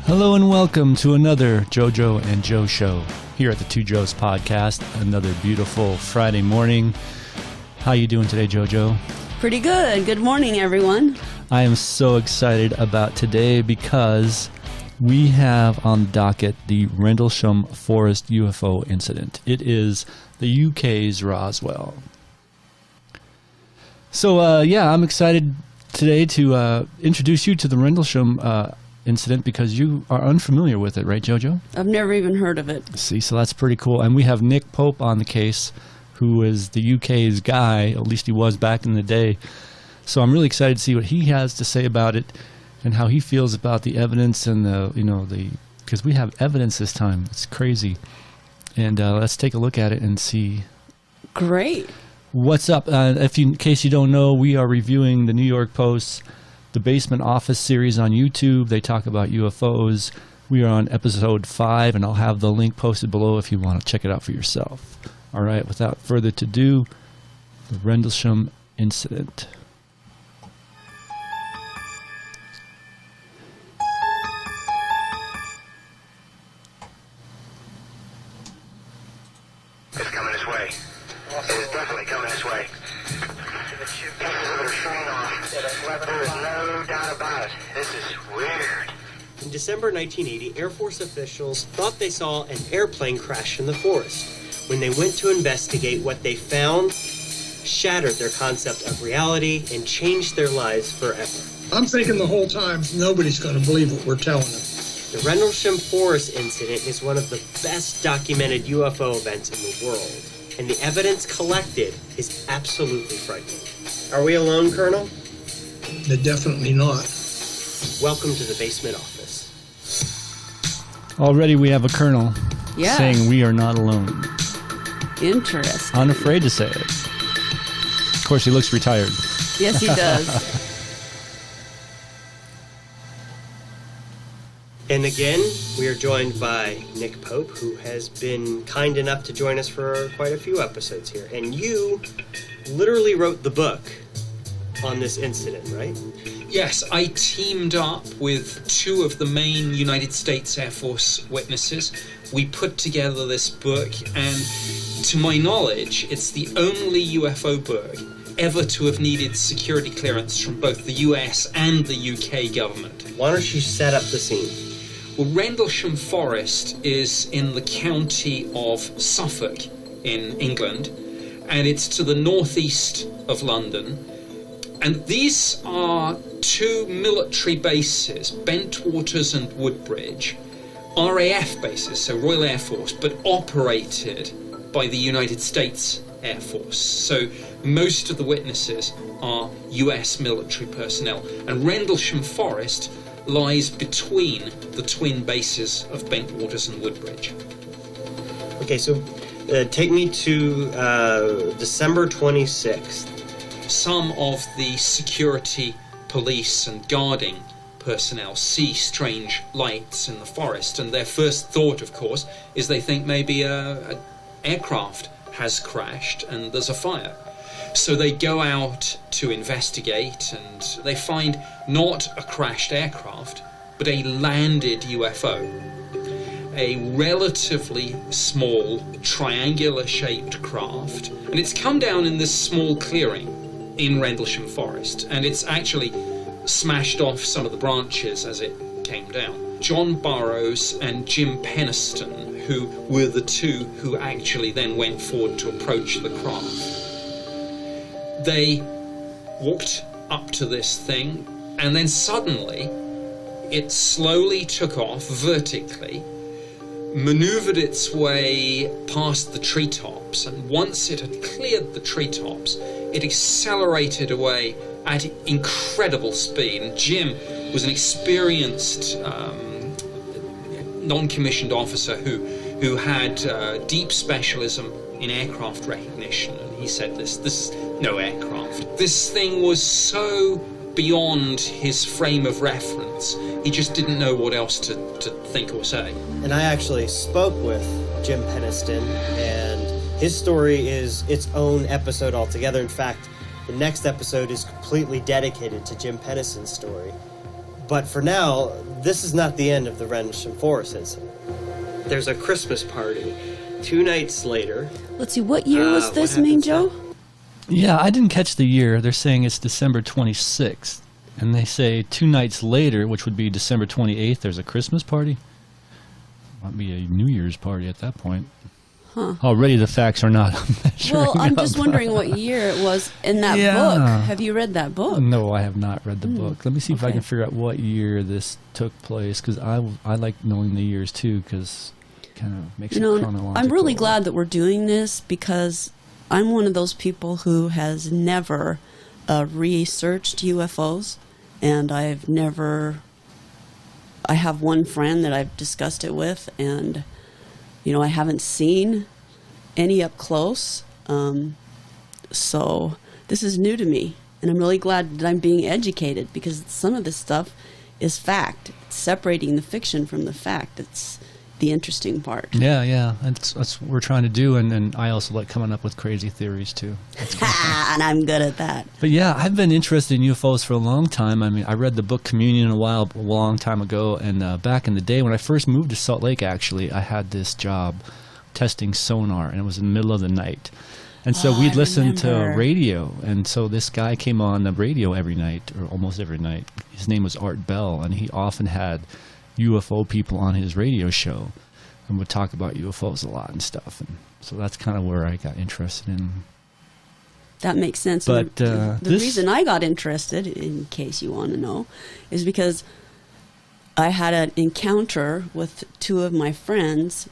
Hello and welcome to another JoJo and Joe show here at the Two Joes podcast. Another beautiful Friday morning. How you doing today, JoJo? Pretty good. Good morning, everyone. I am so excited about today because we have on the docket the Rendlesham Forest UFO Incident. It is the UK's Roswell. So, I'm excited today to introduce you to the Rendlesham Incident because you are unfamiliar with it, right, JoJo? I've never even heard of it. See, so that's pretty cool. And we have Nick Pope on the case, who is the UK's guy, at least he was back in the day. So I'm really excited to see what he has to say about it and how he feels about the evidence and because we have evidence this time. It's crazy. And let's take a look at it and see. Great. What's up? In case you don't know, we are reviewing the New York Post's The Basement Office series on YouTube. They talk about UFOs. We are on episode 5, and I'll have the link posted below if you want to check it out for yourself. All right, without further ado, the Rendelsham Incident. It's coming this way. It is definitely coming this way. Pieces of it are showing off. There is no doubt about it. This is weird. In December 1980, Air Force officials thought they saw an airplane crash in the forest. When they went to investigate, what they found shattered their concept of reality and changed their lives forever. I'm thinking the whole time nobody's going to believe what we're telling them. The Rendlesham Forest Incident is one of the best documented UFO events in the world, and the evidence collected is absolutely frightening. Are we alone, Colonel? They're definitely not. Welcome to the basement office. Already we have a colonel Yeah. saying we are not alone. Interesting. Unafraid to say it. Of course, he looks retired. Yes, he does. And again, we are joined by Nick Pope, who has been kind enough to join us for quite a few episodes here. And you literally wrote the book on this incident, right? Yes, I teamed up with two of the main United States Air Force witnesses. We put together this book, and to my knowledge, it's the only UFO book ever to have needed security clearance from both the US and the UK government. Why don't you set up the scene? Well, Rendlesham Forest is in the county of Suffolk in England, and it's to the northeast of London. And these are two military bases, Bentwaters and Woodbridge, RAF bases, so Royal Air Force, but operated by the United States Air Force. So most of the witnesses are US military personnel. And Rendlesham Forest lies between the twin bases of Bentwaters and Woodbridge. Okay, so take me to December 26th. Some of the security, police and guarding personnel see strange lights in the forest, and their first thought, of course, is they think maybe an aircraft has crashed and there's a fire. So they go out to investigate, and they find not a crashed aircraft, but a landed UFO. A relatively small, triangular-shaped craft, and it's come down in this small clearing in Rendlesham Forest, and it's actually smashed off some of the branches as it came down. John Burroughs and Jim Penniston, who were the two who actually then went forward to approach the craft. They walked up to this thing, and then suddenly it slowly took off vertically, maneuvered its way past the treetops, and once it had cleared the treetops, it accelerated away at incredible speed. And Jim was an experienced non-commissioned officer who had deep specialism in aircraft recognition, and he said this is no aircraft. This thing was so beyond his frame of reference, he just didn't know what else to think or say. And I actually spoke with Jim Penniston, and his story is its own episode altogether. In fact, the next episode is completely dedicated to Jim Penniston's story. But for now, this is not the end of the Rendlesham Forest incident. There's a Christmas party 2 nights later. Let's see, what year was what this, happens Main Joe? Yeah, I didn't catch the year. They're saying it's December 26th. And they say 2 nights later, which would be December 28th, there's a Christmas party. Might be a New Year's party at that point. Huh. Already the facts are not measuring Well, I'm just up. wondering what year it was in that Yeah. book. Have you read that book? No, I have not read the book. Let me see if I Okay. can figure out what year this took place, because I like knowing the years too, because it kind of makes You it know, chronological. I'm really glad that we're doing this because I'm one of those people who has never researched UFOs, and I have one friend that I've discussed it with, and I haven't seen any up close. So this is new to me, and I'm really glad that I'm being educated because some of this stuff is fact. It's separating the fiction from the fact. It's the interesting part. Yeah. That's what we're trying to do, and I also like coming up with crazy theories too. And I'm good at that. But yeah, I've been interested in UFOs for a long time. I mean, I read the book Communion a long time ago, and back in the day when I first moved to Salt Lake, actually, I had this job testing sonar, and it was in the middle of the night. And so we'd listen to remember. radio, and so this guy came on the radio every night, or almost every night. His name was Art Bell, and he often had UFO people on his radio show and would talk about UFOs a lot and stuff. And so that's kind of where I got interested in. That makes sense. But, And the this- reason I got interested, in case you want to know, is because I had an encounter with 2 of my friends,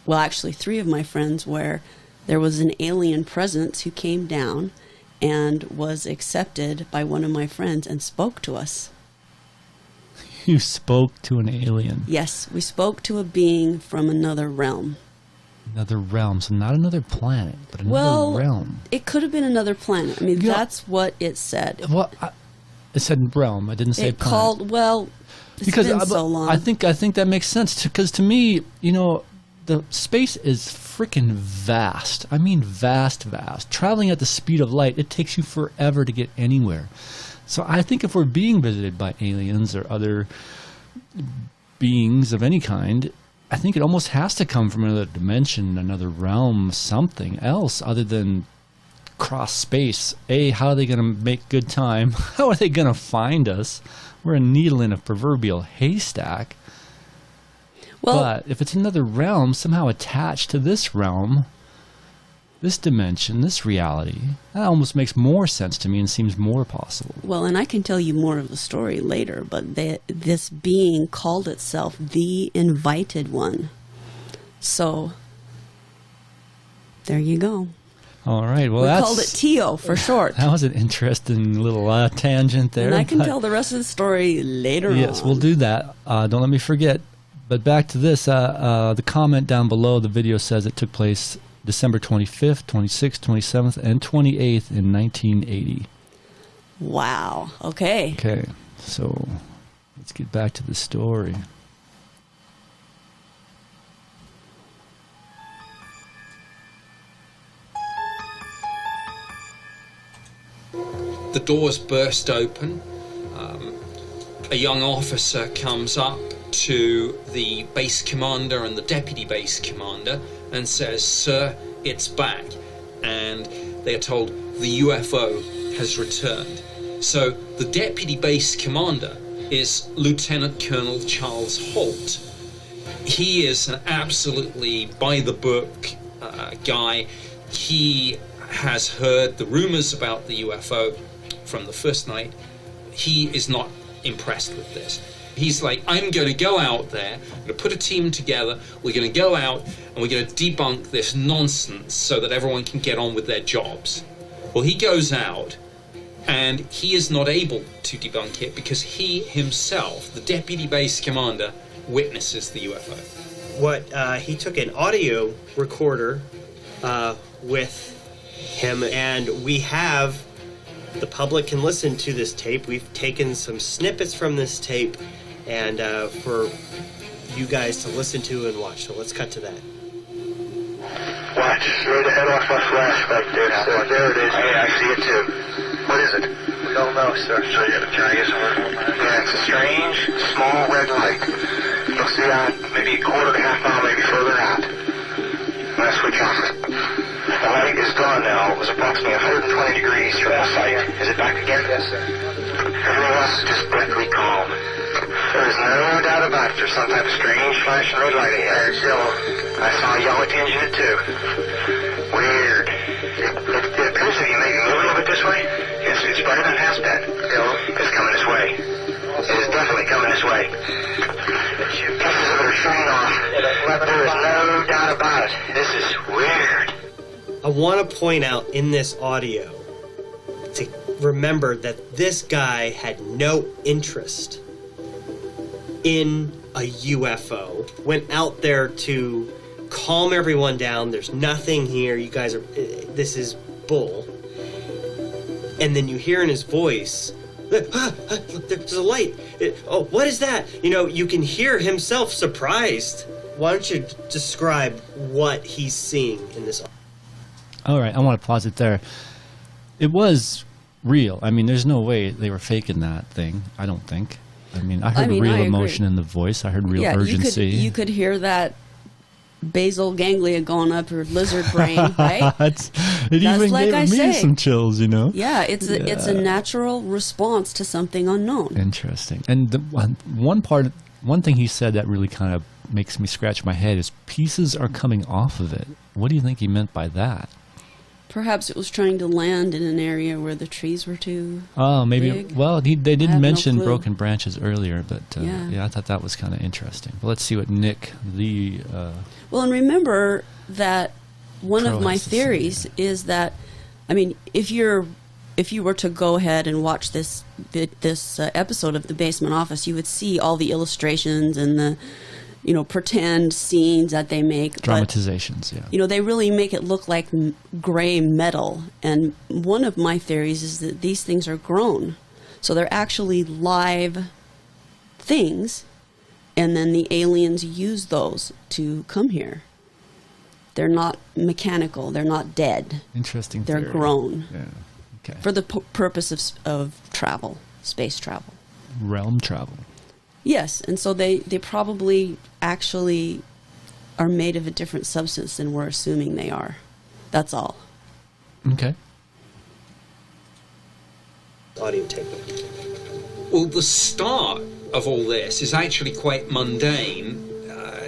well, actually 3 of my friends, where there was an alien presence who came down and was accepted by one of my friends and spoke to us. You spoke to an alien. Yes, we spoke to a being from another realm. Another realm, so not another planet, but another Well, realm. it could have been another planet. I mean, Yeah. that's what it said. Well, it said realm. I didn't say It planet. called, well, it's been so long. I think that makes sense because to me, the space is freaking vast. I mean, vast. Traveling at the speed of light, it takes you forever to get anywhere. So I think if we're being visited by aliens or other beings of any kind, I think it almost has to come from another dimension, another realm, something else other than cross space. How are they going to make good time? How are they going to find us? We're a needle in a proverbial haystack. Well, But if it's another realm somehow attached to this realm, this dimension, this reality, that almost makes more sense to me and seems more possible. well, and I can tell you more of the story later, but this being called itself the Invited One. So, there you go. All right, well, We that's called it Tio for short. that was an interesting little tangent there. And I can but- tell the rest of the story later on. Yes, we'll do that. Don't let me forget. But back to this, the comment down below the video says it took place December 25th, 26th, 27th, and 28th in 1980. Wow. Okay. Okay, so let's get back to the story. The doors burst open. A young officer comes up to the base commander and the deputy base commander and says, "Sir, it's back." And they are told the UFO has returned. So the deputy base commander is Lieutenant Colonel Charles Holt. He is an absolutely by-the-book guy. He has heard the rumors about the UFO from the first night. He is not impressed with this. He's like, I'm going to go out there, I'm going to put a team together, we're going to go out and we're going to debunk this nonsense so that everyone can get on with their jobs. Well, he goes out and he is not able to debunk it because he himself, the deputy base commander, witnesses the UFO. He took an audio recorder with him, and the public can listen to this tape. We've taken some snippets from this tape and for you guys to listen to and watch. So let's cut to that. Watch. Ready to head off my flashlight there, sir. There it is. Yeah, I see it too. What is it? We don't know, sir. So can I get some? Yeah, it's strange. red light. You'll see that maybe a quarter to half mile, maybe further out. I'm going to switch off it. The light is gone now. It was approximately 120 degrees from the site. Is it back again? Yes, sir. Everything else is just deathly calm. There is no doubt about it. There's some type of strange flashing red light ahead. Still, I saw a yellow tinge in it too. Weird. It appears to be maybe moving a little bit this way. Yes, it's better than it has been. Still, it's coming this way. It is definitely coming this way. Pieces of it are shooting off. There is no doubt about it. This is weird. I want to point out in this audio to remember that this guy had no interest in a UFO. Went out there to calm everyone down. There's nothing here. You guys are... This is bull. And then you hear in his voice... Look, there's a light. Oh, what is that? You know, you can hear himself surprised. Why don't you describe what he's seeing in this? All right, I want to pause it there. It was real. I mean, there's no way they were faking that thing, I don't think. I mean, I heard real emotion in the voice. I heard real urgency. You could hear that basal ganglia going up your lizard brain, right? It even like gave I me say. some chills, you know? Yeah, it's a natural response to something unknown. Interesting. And the one thing he said that really kind of makes me scratch my head is pieces are coming off of it. What do you think he meant by that? Perhaps it was trying to land in an area where the trees were too maybe. big. Well, they did mention clue. broken branches earlier, but Yeah. I thought that was kind of interesting. But let's see what Nick, Well, and remember that one Pro of my has to say, theories is that, I mean, if you were to go ahead and watch this episode of The Basement Office, you would see all the illustrations and the, pretend scenes that they make. dramatizations, But, they really make it look like gray metal. And one of my theories is that these things are grown. So they're actually live things, and then the aliens use those to come here. They're not mechanical. They're not dead. Interesting They're theory. grown. Yeah. Okay. For the purpose of travel, space travel. Realm travel. Yes, and so they probably actually are made of a different substance than we're assuming they are. That's all. Okay. Audio tape. Well, the start of all this is actually quite mundane.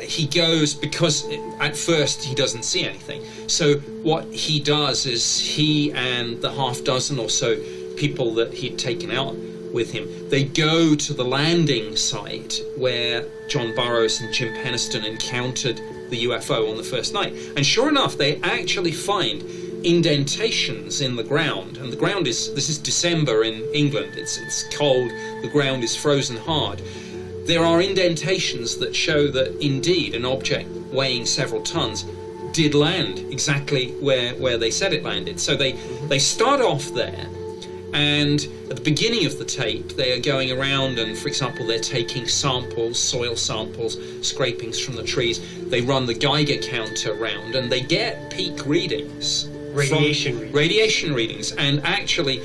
He goes because at first he doesn't see anything. So what he does is he and the half dozen or so people that he'd taken out with him, they go to the landing site where John Burroughs and Jim Penniston encountered the UFO on the first night. And sure enough, they actually find indentations in the ground. And the ground this is December in England. It's cold. The ground is frozen hard. There are indentations that show that indeed an object weighing several tons did land exactly where they said it landed. So they start off there, and at the beginning of the tape they are going around and, for example, they're taking samples, soil samples, scrapings from the trees. They run the Geiger counter around and they get peak readings. Radiation readings. And actually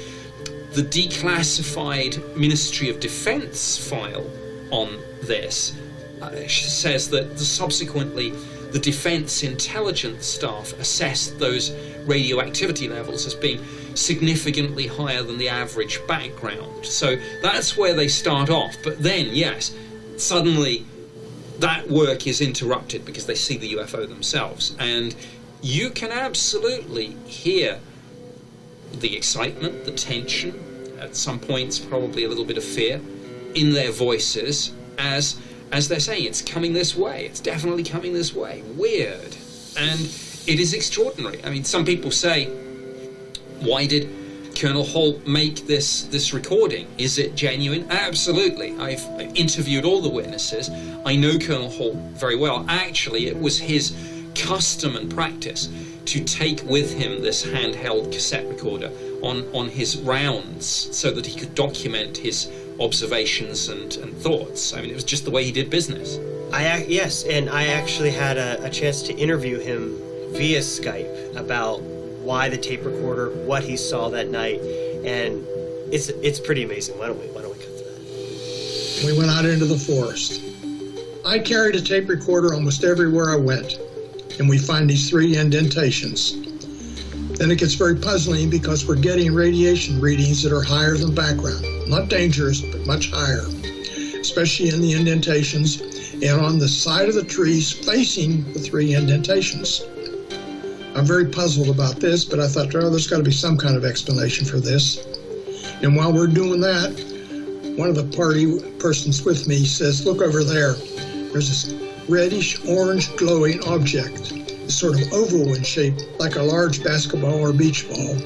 the declassified Ministry of Defense file on this says that subsequently the defense intelligence staff assessed those radioactivity levels as being significantly higher than the average background. So that's where they start off. But then, yes, suddenly that work is interrupted because they see the UFO themselves. And you can absolutely hear the excitement, the tension, at some points probably a little bit of fear in their voices as they're saying, it's coming this way, it's definitely coming this way. Weird. And it is extraordinary. I mean, some people say, why did Colonel Holt make this recording? Is it genuine? Absolutely. I've interviewed all the witnesses. I know Colonel Holt very well. Actually, it was his custom and practice to take with him this handheld cassette recorder on his rounds so that he could document his observations and thoughts. I mean, it was just the way he did business. Yes, and I actually had a chance to interview him via Skype about why the tape recorder, what he saw that night, and it's pretty amazing. Why don't we cut to that? We went out into the forest. I carried a tape recorder almost everywhere I went, and we find these 3 indentations. Then it gets very puzzling because we're getting radiation readings that are higher than background. Not dangerous, but much higher, especially in the indentations and on the side of the trees facing the 3 indentations. I'm very puzzled about this, but I thought, oh, there's got to be some kind of explanation for this. And while we're doing that, one of the party persons with me says, look over there. There's this reddish orange glowing object. It's sort of oval in shape, like a large basketball or beach ball.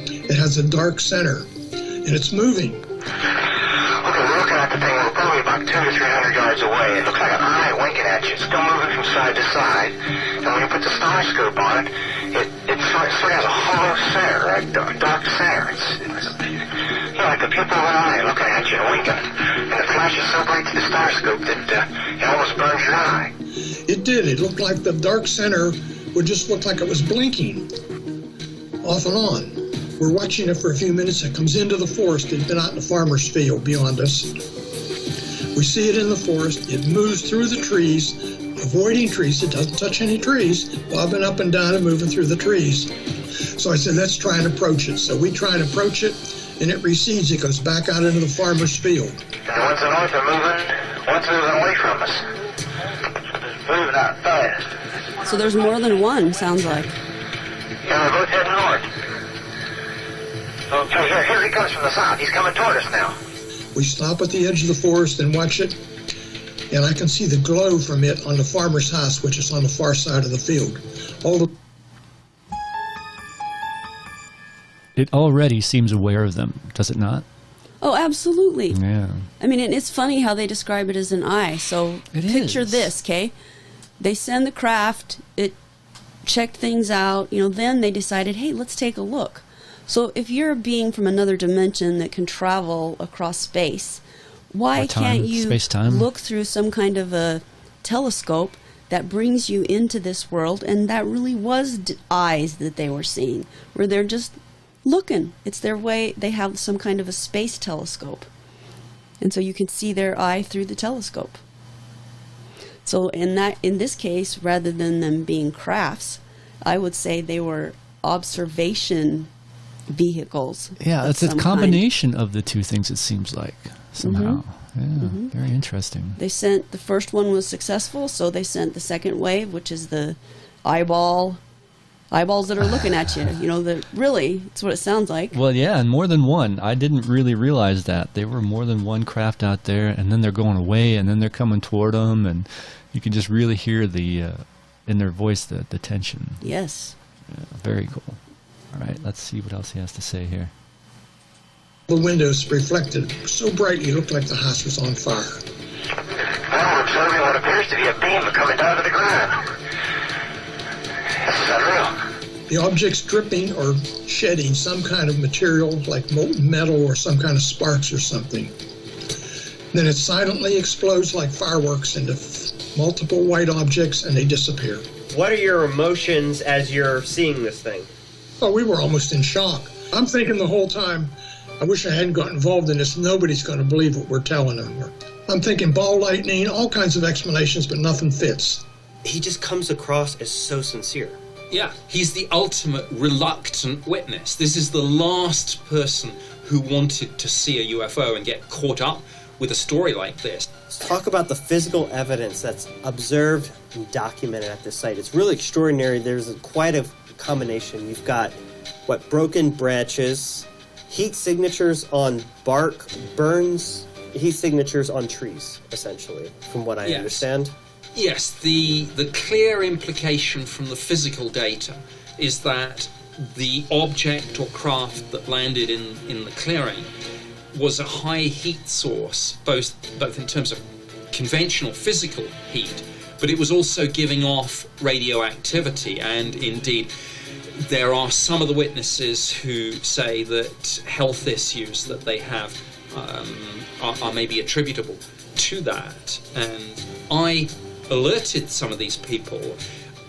It has a dark center, and it's moving. Okay, we're looking at the thing. We're probably about 200 to 300 yards away. It looks like an eye winking at you. It's still moving from side to side. And when you put the star scope on it, it sort of has a hollow center, a dark center. It's like the pupil of an eye looking at you and winking. And it flashes so bright to the star scope that it almost burns your eye. It did. It looked like the dark center would just look like it was blinking off and on. We're watching it for a few minutes. It comes into the forest. It's been out in the farmer's field beyond us. We see it in the forest. It moves through the trees, avoiding trees. It doesn't touch any trees, bobbing up and down and moving through the trees. So I said, let's try and approach it. So we try and approach it, and it recedes. It goes back out into the farmer's field. And the ones in north are moving. One's moving away from us. It's moving out fast. So there's more than one, sounds like. Yeah, we're both heading north. Okay, here he comes from the south. He's coming toward us now. We stop at the edge of the forest and watch it, and I can see the glow from it on the farmer's house, which is on the far side of the field. It already seems aware of them, does it not? Oh, absolutely. Yeah. I mean, and it's funny how they describe it as an eye. So picture this, okay? They send the craft, it checked things out, then they decided, hey, let's take a look. So if you're a being from another dimension that can travel across space, why can't you look through some kind of a telescope that brings you into this world? And that really was eyes that they were seeing, where they're just looking. It's their way. They have some kind of a space telescope. And so you can see their eye through the telescope. So in this case, rather than them being crafts, I would say they were observation vehicles. Yeah, it's a combination of the two things, it seems like, somehow. Mm-hmm. Yeah, very interesting. They sent, the first one was successful, so they sent the second wave, which is the eyeballs that are looking at you. Really, it's what it sounds like. Well, yeah, and more than one. I didn't really realize that. There were more than one craft out there, and then they're going away, and then they're coming toward them, and you can just really hear in their voice the tension. Yes. Yeah, very cool. All right, let's see what else he has to say here. The windows reflected so brightly it looked like the house was on fire. Now we're observing what appears to be a beam coming down to the ground. This is unreal. The object's dripping or shedding some kind of material like molten metal or some kind of sparks or something. Then it silently explodes like fireworks into multiple white objects, and they disappear. What are your emotions as you're seeing this thing? Oh, we were almost in shock. I'm thinking the whole time, I wish I hadn't got involved in this. Nobody's going to believe what we're telling them. I'm thinking ball lightning, all kinds of explanations, but nothing fits. He just comes across as so sincere. Yeah, he's the ultimate reluctant witness. This is the last person who wanted to see a UFO and get caught up with a story like this. Let's talk about the physical evidence that's observed and documented at this site. It's really extraordinary. There's quite a combination. You've got, broken branches, heat signatures on bark, burns, heat signatures on trees, essentially, from what I understand. Yes, the clear implication from the physical data is that the object or craft that landed in the clearing was a high heat source, both in terms of conventional physical heat, but it was also giving off radioactivity. And indeed, there are some of the witnesses who say that health issues that they have are maybe attributable to that. And I alerted some of these people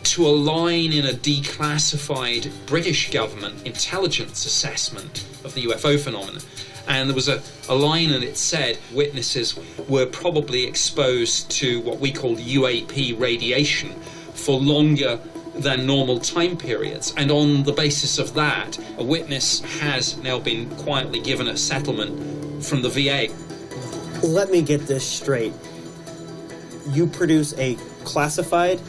to a line in a declassified British government intelligence assessment of the UFO phenomenon. And there was a line, and it said witnesses were probably exposed to what we call UAP radiation for longer than normal time periods. And on the basis of that, a witness has now been quietly given a settlement from the VA. Let me get this straight. You produce a classified?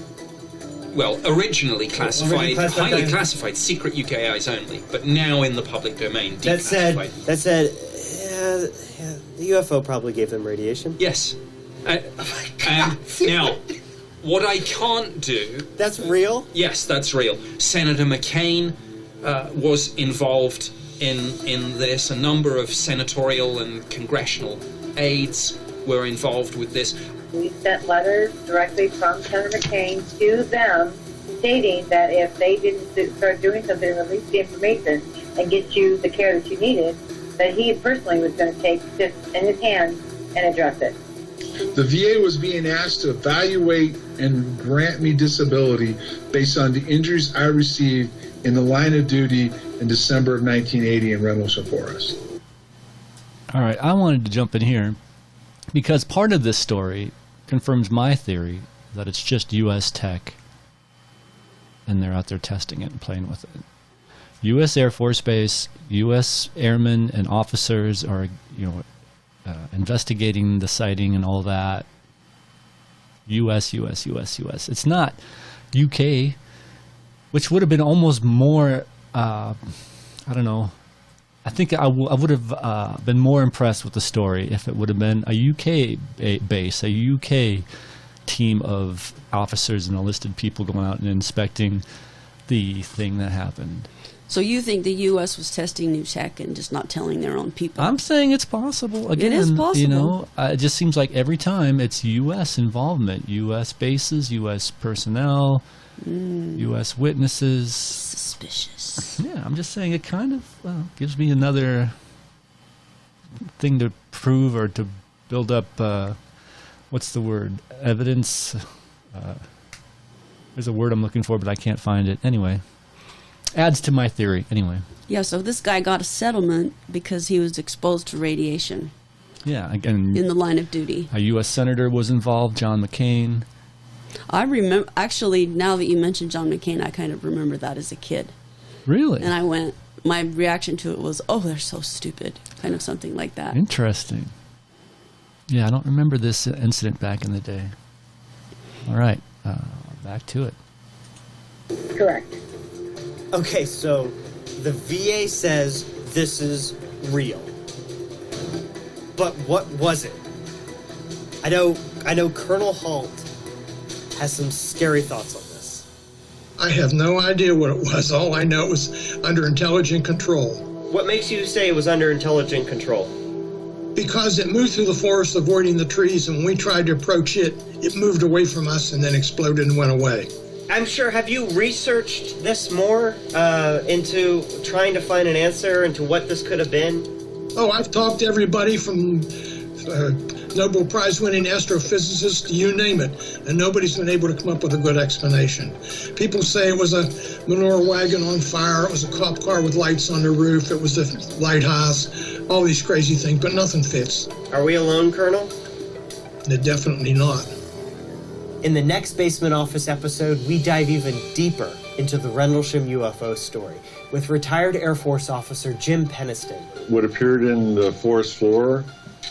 Well, originally classified, highly classified, secret UK eyes only, but now in the public domain, declassified. That said, the UFO probably gave them radiation. Yes. Now, what I can't do... That's real? Yes, that's real. Senator McCain was involved in this. A number of senatorial and congressional aides were involved with this. We sent letters directly from Senator McCain to them stating that if they didn't start doing something and release the information and get you the care that you needed, that he personally was going to take this in his hands and address it. The VA was being asked to evaluate and grant me disability based on the injuries I received in the line of duty in December of 1980 in Rendlesham Forest. All right, I wanted to jump in here because part of this story confirms my theory that it's just U.S. tech and they're out there testing it and playing with it. U.S. Air Force Base, U.S. airmen and officers are, investigating the sighting and all that. U.S. It's not UK, which would have been almost more, I don't know. I think I would have been more impressed with the story if it would have been a UK base, a UK team of officers and enlisted people going out and inspecting the thing that happened. So you think the U.S. was testing new tech and just not telling their own people? I'm saying it's possible. Again, it is possible. It just seems like every time it's U.S. involvement, U.S. bases, U.S. personnel, U.S. witnesses. Suspicious. Yeah, I'm just saying it kind of gives me another thing to prove or to build up, what's the word? Evidence. There's a word I'm looking for, but I can't find it. Anyway. Adds to my theory, anyway. Yeah, so this guy got a settlement because he was exposed to radiation. Yeah, again. In the line of duty. A U.S. Senator was involved, John McCain. I remember, actually, now that you mentioned John McCain, I kind of remember that as a kid. Really? And my reaction to it was, oh, they're so stupid. Kind of something like that. Interesting. Yeah, I don't remember this incident back in the day. All right, back to it. Correct. Okay, so the VA says this is real. But what was it? I know Colonel Halt has some scary thoughts on this. I have no idea what it was. All I know it was under intelligent control. What makes you say it was under intelligent control? Because it moved through the forest avoiding the trees, and when we tried to approach it, it moved away from us and then exploded and went away. I'm sure, have you researched this more into trying to find an answer into what this could have been? Oh, I've talked to everybody from Nobel Prize winning astrophysicists, you name it, and nobody's been able to come up with a good explanation. People say it was a manure wagon on fire, it was a cop car with lights on the roof, it was the lighthouse, all these crazy things, but nothing fits. Are we alone, Colonel? Definitely not. In the next Basement Office episode, we dive even deeper into the Rendlesham UFO story with retired Air Force officer Jim Penniston. What appeared in the forest floor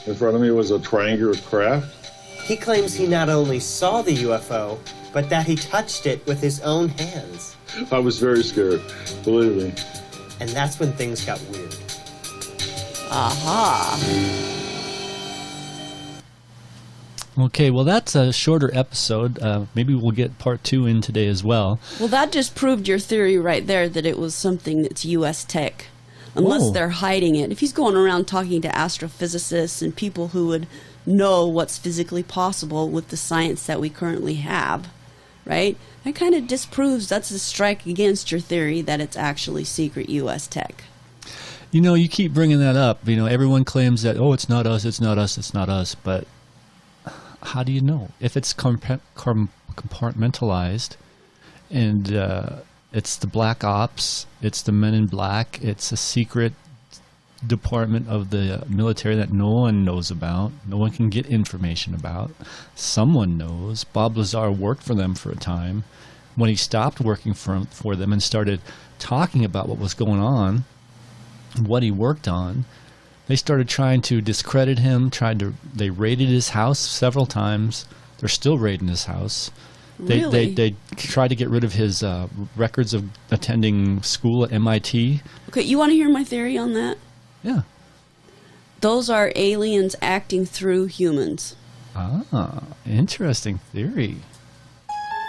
in front of me was a triangular craft. He claims he not only saw the UFO, but that he touched it with his own hands. I was very scared, believe me. And that's when things got weird. Aha. Okay, well, that's a shorter episode. Maybe we'll get part 2 in today as well. Well, that just proved your theory right there that it was something that's U.S. tech, unless they're hiding it. If he's going around talking to astrophysicists and people who would know what's physically possible with the science that we currently have, right? That kind of disproves, that's a strike against your theory that it's actually secret U.S. tech. You keep bringing that up. Everyone claims that, it's not us, it's not us, it's not us, but how do you know? If it's compartmentalized and it's the Black Ops, it's the Men in Black, it's a secret department of the military that no one knows about, no one can get information about. Someone knows. Bob Lazar worked for them for a time. When he stopped working for them and started talking about what was going on, what he worked on, they started trying to discredit him. They raided his house several times. They're still raiding his house. Really? They tried to get rid of his records of attending school at MIT. Okay, you want to hear my theory on that? Yeah. Those are aliens acting through humans. Ah, interesting theory.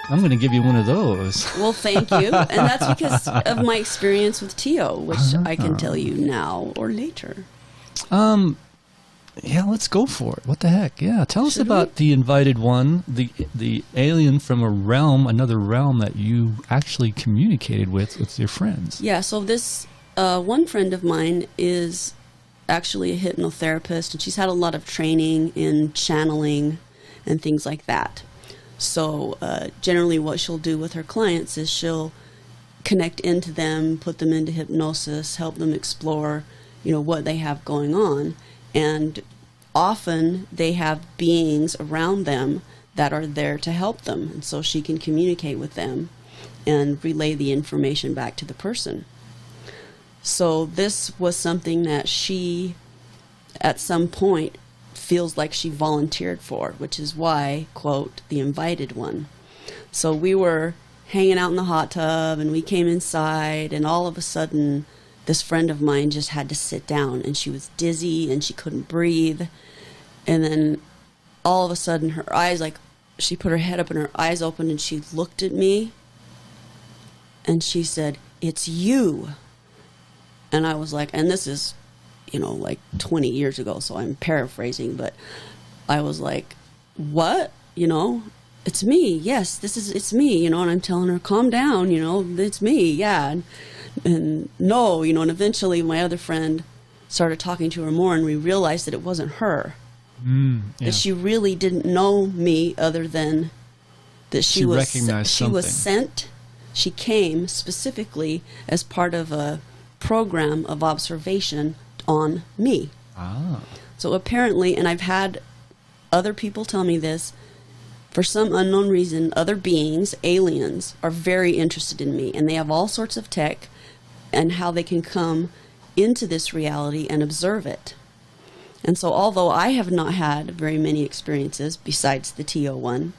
I'm going to give you one of those. Well, thank you. And that's because of my experience with Tio, which I can tell you now or later. Yeah, let's go for it. What the heck? Yeah, tell us Should about the invited one, the alien from another realm that you actually communicated with your friends. Yeah, so this one friend of mine is actually a hypnotherapist, and she's had a lot of training in channeling and things like that. So generally what she'll do with her clients is she'll connect into them, put them into hypnosis, help them explore, what they have going on. And often they have beings around them that are there to help them. And so she can communicate with them and relay the information back to the person. So this was something that she, at some point, feels like she volunteered for, which is why, quote, the invited one. So we were hanging out in the hot tub and we came inside, and all of a sudden this friend of mine just had to sit down, and she was dizzy and she couldn't breathe. And then all of a sudden her eyes, she put her head up and her eyes opened, and she looked at me and she said, "It's you." And I was like, and this is 20 years ago, so I'm paraphrasing, but I was like, what? It's me. Yes, it's me, and I'm telling her, calm down, it's me. Yeah. And no, and eventually my other friend started talking to her more, and we realized that it wasn't her. Yeah. That she really didn't know me, other than that she was sent. She came specifically as part of a program of observation on me. So apparently, and I've had other people tell me this, for some unknown reason, other beings, aliens, are very interested in me, and they have all sorts of tech and how they can come into this reality and observe it. And so although I have not had very many experiences besides the TO one,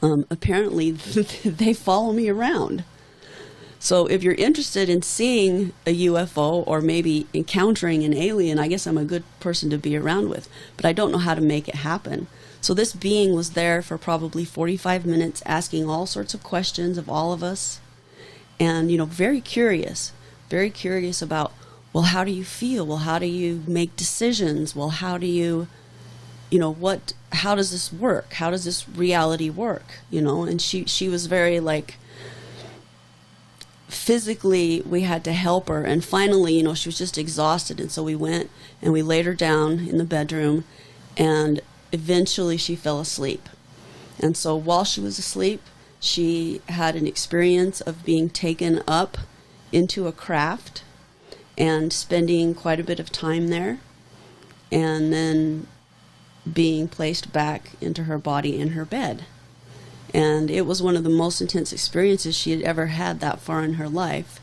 apparently they follow me around. So if you're interested in seeing a UFO or maybe encountering an alien, I guess I'm a good person to be around with, but I don't know how to make it happen. So this being was there for probably 45 minutes asking all sorts of questions of all of us, and, very curious about, well, how do you feel? Well, how do you make decisions? Well, how do you, how does this work? How does this reality work? And she was very physically, we had to help her, and finally, she was just exhausted, and so we went and we laid her down in the bedroom, and eventually she fell asleep. And so while she was asleep, she had an experience of being taken up into a craft and spending quite a bit of time there, and then being placed back into her body in her bed. And it was one of the most intense experiences she had ever had that far in her life.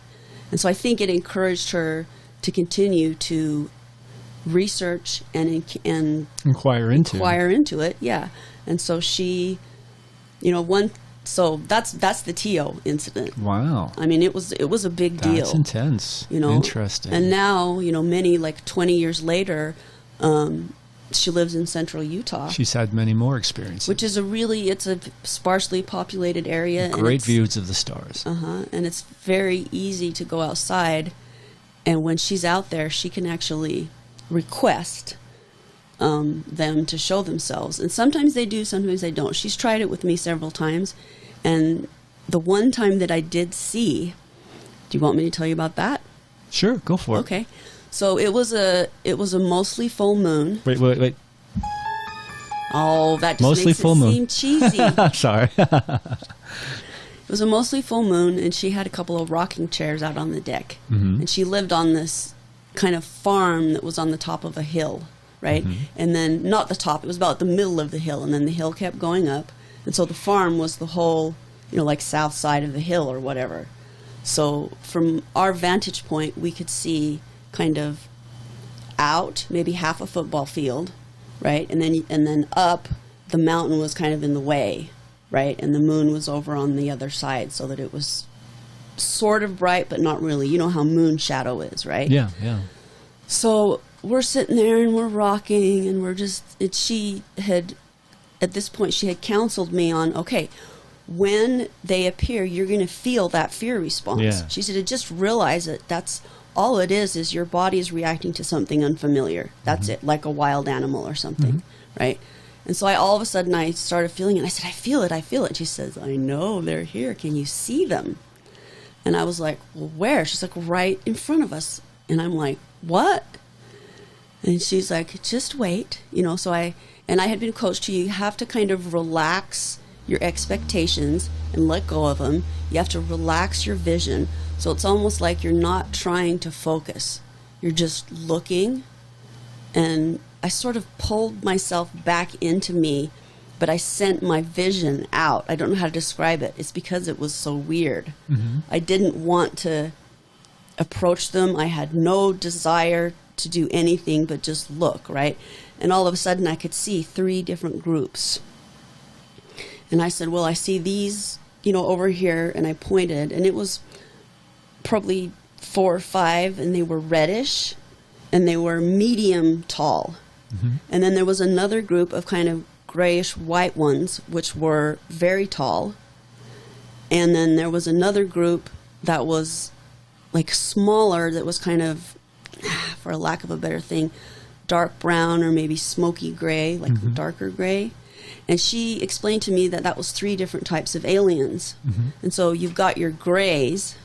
And so I think it encouraged her to continue to research and inquire into it. Yeah. And so she, so that's the TO incident. Wow. I mean, it was a big deal. That's intense. Interesting. And now, many 20 years later, she lives in central Utah. She's had many more experiences. Which is it's a sparsely populated area. Great views of the stars. And it's very easy to go outside. And when she's out there, she can actually request them to show themselves. And sometimes they do, sometimes they don't. She's tried it with me several times. And the one time that I did see, do you want me to tell you about that? Sure, go for it. Okay. So it was a mostly full moon. Wait. Oh, that just mostly makes full it moon. seem cheesy. Sorry. It was a mostly full moon, and she had a couple of rocking chairs out on the deck. And she lived on this kind of farm that was on the top of a hill, right? And then, not the top, it was about the middle of the hill, and then the hill kept going up. And so the farm was the whole, like south side of the hill or whatever. So from our vantage point, we could see kind of out, maybe half a football field, right? And then up, the mountain was kind of in the way, right? And the moon was over on the other side, so that it was sort of bright, but not really. You know how moon shadow is, right? Yeah. So we're sitting there and we're rocking, and at this point, she had counseled me on, okay, when they appear, you're going to feel that fear response. Yeah. She said, just realize that that's all it is your body is reacting to something unfamiliar. That's it, like a wild animal or something, right? And so all of a sudden I started feeling it. I said, I feel it. And she says, I know, they're here. Can you see them? And I was like, well, where? She's like, right in front of us. And I'm like, what? And she's like, just wait. So I had been coached you have to kind of relax your expectations and let go of them. You have to relax your vision. So it's almost like you're not trying to focus. You're just looking. And I sort of pulled myself back into me, but I sent my vision out. I don't know how to describe it. It's because it was so weird. I didn't want to approach them. I had no desire to do anything but just look, right? And all of a sudden I could see 3 different groups. And I said, well, I see these, over here. And I pointed, and it was probably 4 or 5, and they were reddish, and they were medium tall. And then there was another group of kind of grayish white ones, which were very tall. And then there was another group that was like smaller, that was kind of, for a lack of a better thing, dark brown or maybe smoky gray, like darker gray. And she explained to me that was 3 different types of aliens. And so you've got your grays.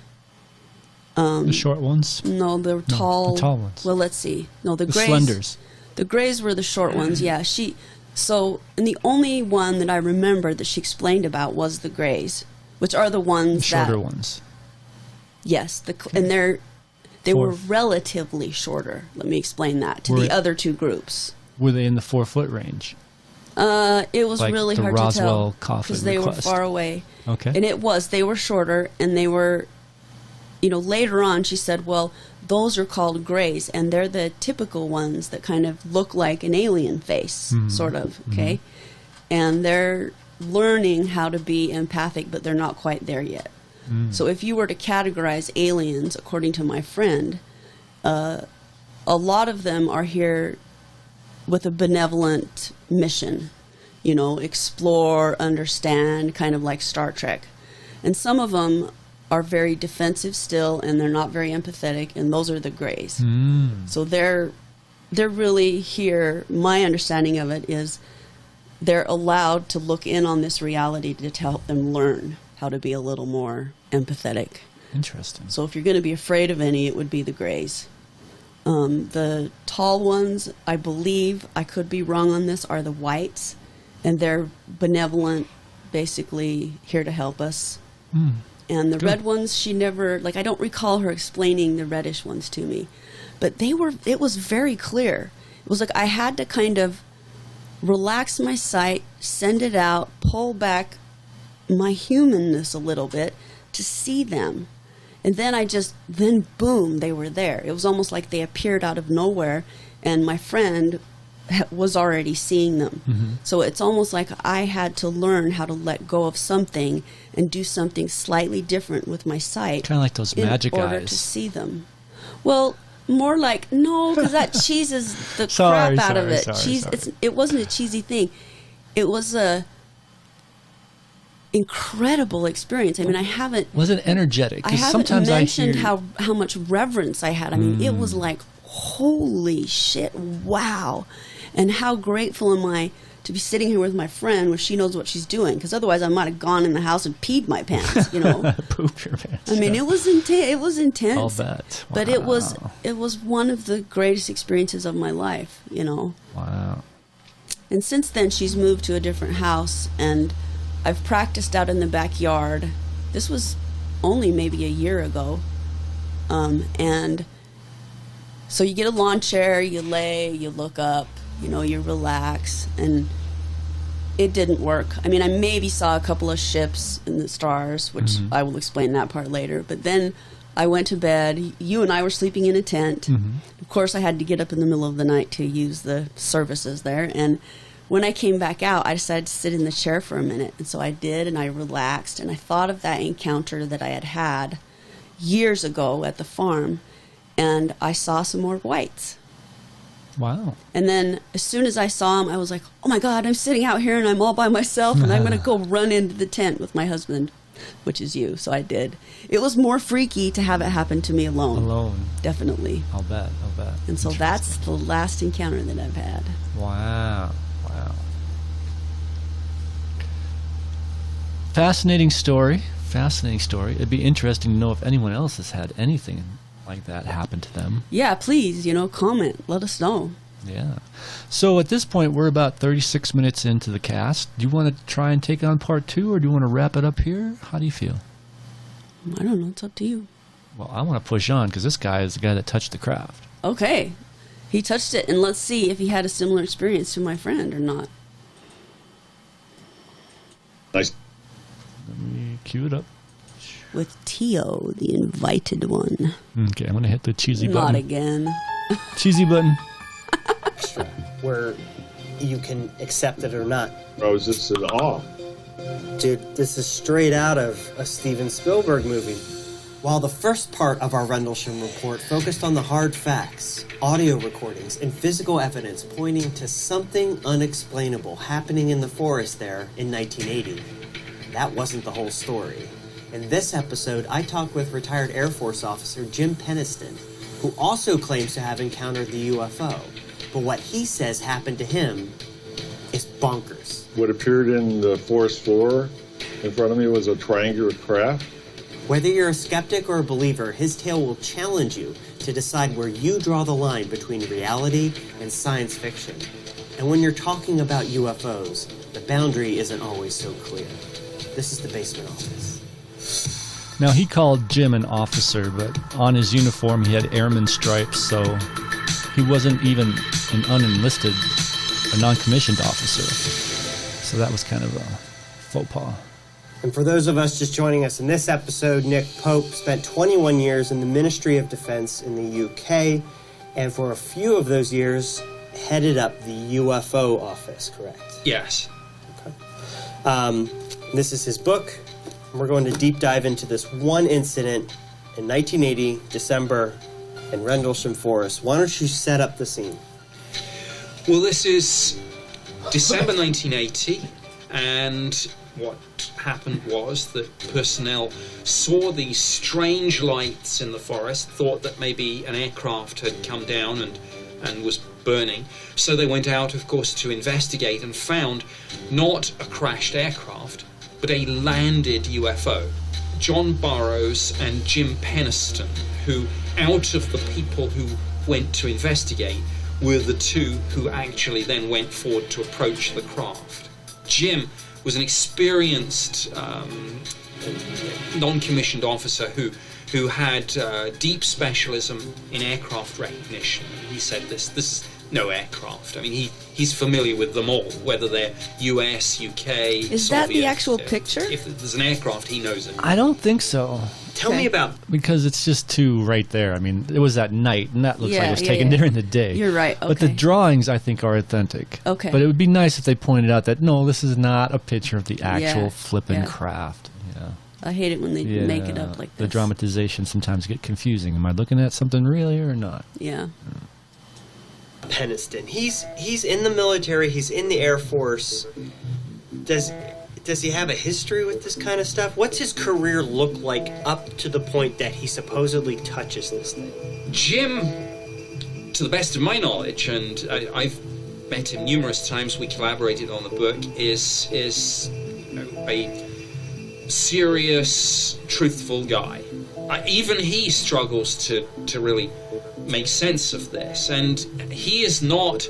The short ones? No, the tall. The tall ones. Well, let's see. No, the grays. Slenders. The grays were the short ones, yeah. And the only one that I remember that she explained about was the grays, which are the ones the shorter ones. Yes, and they were relatively shorter. Let me explain that to the other 2 groups. Were they in the 4-foot range? It was like really the hard Roswell to tell because they request. were far away. Okay. And they were shorter, and they were, later on she said, well, those are called grays, and they're the typical ones that kind of look like an alien face, sort of, okay? And they're learning how to be empathic, but they're not quite there yet. So if you were to categorize aliens, according to my friend, a lot of them are here with a benevolent mission, explore, understand, kind of like Star Trek. And some of them are very defensive still, and they're not very empathetic, and those are the grays. So they're really here. My understanding of it is they're allowed to look in on this reality to help them learn how to be a little more empathetic. Interesting. So if you're going to be afraid of any, it would be the grays. The tall ones, I believe, I could be wrong on this, are the whites, and they're benevolent, basically here to help us. And the red ones, she never, I don't recall her explaining the reddish ones to me, but it was very clear. It was like I had to kind of relax my sight, send it out, pull back my humanness a little bit to see them. And then boom, they were there. It was almost like they appeared out of nowhere, and my friend was already seeing them. So it's almost like I had to learn how to let go of something and do something slightly different with my sight. Kind of like those magic eyes. In order to see them. Well, more like, no, because that cheeses the Sorry, crap out of it. sorry. It wasn't a cheesy thing. It was a incredible experience. I mean, I haven't... Was it energetic? I haven't mentioned how much reverence I had. I mean, it was like, holy shit, wow. And how grateful am I to be sitting here with my friend when she knows what she's doing, because otherwise I might have gone in the house and peed my pants, Pooped your pants. I mean, it was intense. I'll bet. Wow. But it was one of the greatest experiences of my life, Wow. And since then, she's moved to a different house, and I've practiced out in the backyard, This was only maybe a year ago. And so you get a lawn chair, you lay, you look up, you relax, and it didn't work. I mean, I maybe saw a couple of ships in the stars, which I will explain that part later. But then I went to bed. You and I were sleeping in a tent. Of course, I had to get up in the middle of the night to use the services there. And when I came back out, I decided to sit in the chair for a minute. And so I did, and I relaxed. And I thought of that encounter that I had years ago at the farm. And I saw some more whites. Wow. And then as soon as I saw them, I was like, oh my God, I'm sitting out here and I'm all by myself and I'm going to go run into the tent with my husband, which is you. So I did. It was more freaky to have it happen to me alone. Alone. Definitely. I'll bet. And so that's the last encounter that I've had. Wow. Fascinating story. It'd be interesting to know if anyone else has had anything like that happen to them. Yeah, please, comment. Let us know. Yeah. So at this point, we're about 36 minutes into the cast. Do you want to try and take on part 2, or do you want to wrap it up here? How do you feel? I don't know. It's up to you. Well, I want to push on because this guy is the guy that touched the craft. Okay. He touched it, and let's see if he had a similar experience to my friend or not. Nice. Let me cue it up. With Tio, the invited one. Okay, I'm going to hit the cheesy button. Not again. Cheesy button. Where you can accept it or not. I was just in awe. Dude, this is straight out of a Steven Spielberg movie. While the first part of our Rendlesham report focused on the hard facts, audio recordings, and physical evidence pointing to something unexplainable happening in the forest there in 1980, that wasn't the whole story. In this episode, I talked with retired Air Force officer Jim Penniston, who also claims to have encountered the UFO. But what he says happened to him is bonkers. What appeared in the forest floor in front of me was a triangular craft. Whether you're a skeptic or a believer, his tale will challenge you to decide where you draw the line between reality and science fiction. And when you're talking about UFOs, the boundary isn't always so clear. This is the Basement Office. Now, he called Jim an officer, but on his uniform he had airman stripes, so he wasn't even an unenlisted or non-commissioned officer. So that was kind of a faux pas. And for those of us just joining us in this episode, Nick Pope spent 21 years in the Ministry of Defense in the UK, and for a few of those years headed up the UFO office, correct? Yes. Okay. This is his book. We're going to deep dive into this one incident in 1980, December, in Rendlesham Forest. Why don't you set up the scene? Well, this is December 1980, and what happened was that personnel saw these strange lights in the forest, thought that maybe an aircraft had come down and was burning. So they went out, of course, to investigate and found not a crashed aircraft, but a landed UFO. John Burroughs and Jim Penniston, who, out of the people who went to investigate, were the two who actually then went forward to approach the craft. Jim was an experienced non-commissioned officer who had deep specialism in aircraft recognition. He said this is no aircraft. I mean, he's familiar with them all, whether they're US, UK, Is Soviet. that the actual picture? If there's an aircraft, he knows it. I don't think so. Tell me about... Because it's just too right there. I mean, it was at night, and that looks like it was taken during the day. You're right, But the okay. drawings, I think, are authentic. Okay. But it would be nice if they pointed out that, no, this is not a picture of the actual flipping yeah. craft. Yeah. I hate it when they make it up like this. The dramatization sometimes get confusing. Am I looking at something really or not? Yeah. Penniston. He's in the military. He's in the Air Force. Does he have a history with this kind of stuff? What's his career look like up to the point that he supposedly touches this thing? Jim, to the best of my knowledge, and I've met him numerous times, we collaborated on the book, is a serious, truthful guy. Even he struggles to really make sense of this, and he is not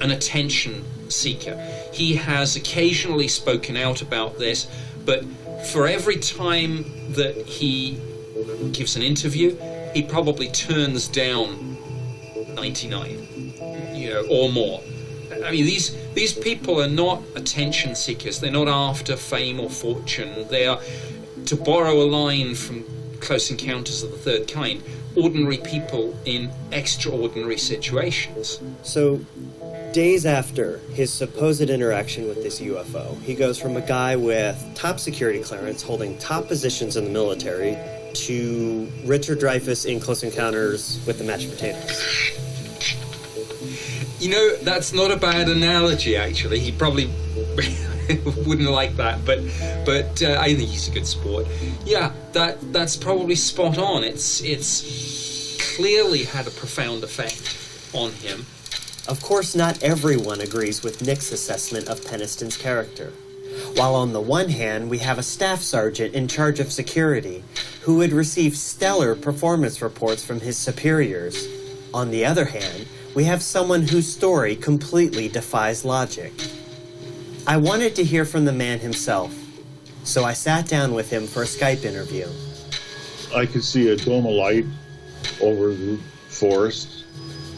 an attention seeker. He has occasionally spoken out about this, but for every time that he gives an interview, he probably turns down 99, or more. I mean, these people are not attention seekers. They're not after fame or fortune. They are, to borrow a line from Close Encounters of the Third Kind, ordinary people in extraordinary situations. So, days after his supposed interaction with this UFO, he goes from a guy with top security clearance, holding top positions in the military, to Richard Dreyfuss in Close Encounters with the mashed potatoes. That's not a bad analogy, actually. He probably wouldn't like that, but I think he's a good sport. Yeah, that's probably spot on. It's clearly had a profound effect on him. Of course, not everyone agrees with Nick's assessment of Penniston's character. While on the one hand, we have a staff sergeant in charge of security who would receive stellar performance reports from his superiors. On the other hand, we have someone whose story completely defies logic. I wanted to hear from the man himself, so I sat down with him for a Skype interview. I could see a dome of light over the forest,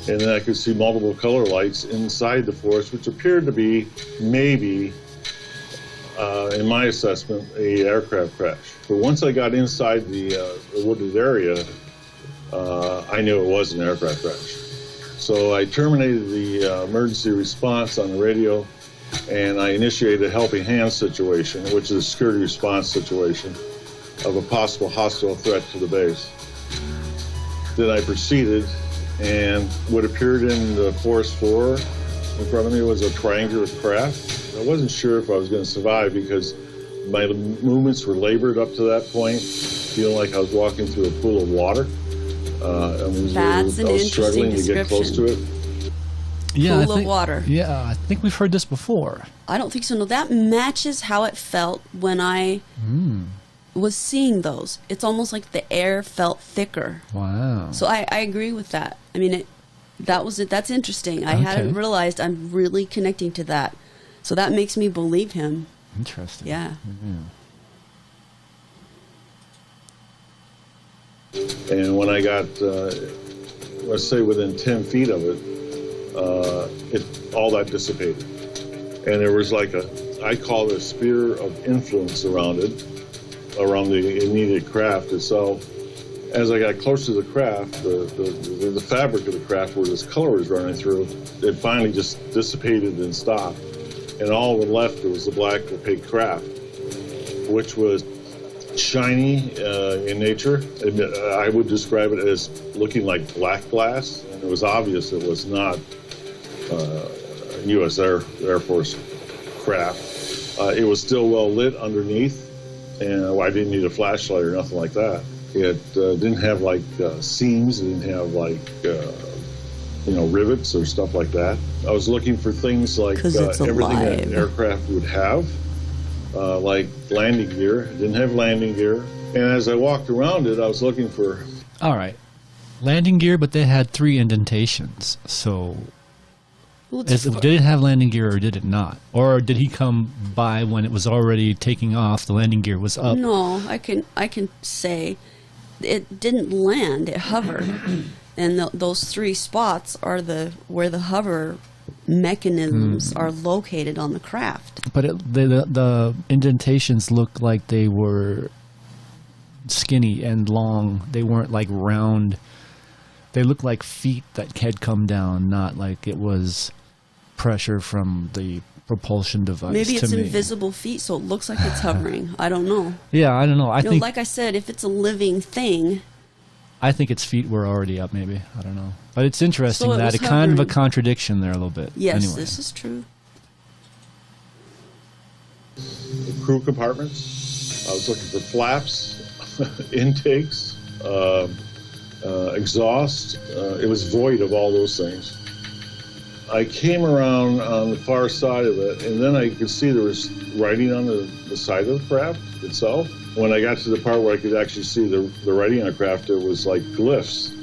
and then I could see multiple color lights inside the forest, which appeared to be maybe, in my assessment, a aircraft crash. But once I got inside the wooded area, I knew it was an aircraft crash. So I terminated the emergency response on the radio, and I initiated a helping hand situation, which is a security response situation of a possible hostile threat to the base. Then I proceeded, and what appeared in the forest floor in front of me was a triangular craft. I wasn't sure if I was going to survive because my movements were labored up to that point, feeling like I was walking through a pool of water. I was struggling to get close to it. Yeah, Pool of water. Yeah, I think we've heard this before. I don't think so. No, that matches how it felt when I was seeing those. It's almost like the air felt thicker. Wow. So I agree with that. I mean, that's interesting. I hadn't realized I'm really connecting to that. So that makes me believe him. Interesting. Yeah. And when I got, let's say, within 10 feet of it, all that dissipated. And there was like I call it a sphere of influence around it, around the immediate craft itself. As I got close to the craft, the fabric of the craft where this color was running through, it finally just dissipated and stopped. And all that left was the black opaque craft, which was shiny in nature. I would describe it as looking like black glass. And it was obvious it was not U.S. Air Force craft. It was still well lit underneath, and I didn't need a flashlight or nothing like that. It didn't have like seams. It didn't have like rivets or stuff like that. I was looking for things like everything that an aircraft would have, like landing gear. It didn't have landing gear. And as I walked around it, I was looking for... All right. Landing gear, but they had 3 indentations. So did it have landing gear or did it not? Or did he come by when it was already taking off, the landing gear was up? No, I can say it didn't land, it hovered. And those 3 spots are where the hover mechanisms are located on the craft. But the indentations looked like they were skinny and long. They weren't like round. They looked like feet that had come down, not like it was pressure from the propulsion device. Maybe it's invisible feet, so it looks like it's hovering. I don't know. Yeah, I don't know. I think, like I said, if it's a living thing, I think its feet were already up. Maybe, I don't know. But it's interesting that it kind hovering. of a contradiction there a little bit. Yes, anyway. this is true. The crew compartments. I was looking for flaps, intakes, exhaust. It was void of all those things. I came around on the far side of it, and then I could see there was writing on the side of the craft itself. When I got to the part where I could actually see the writing on the craft, it was like glyphs.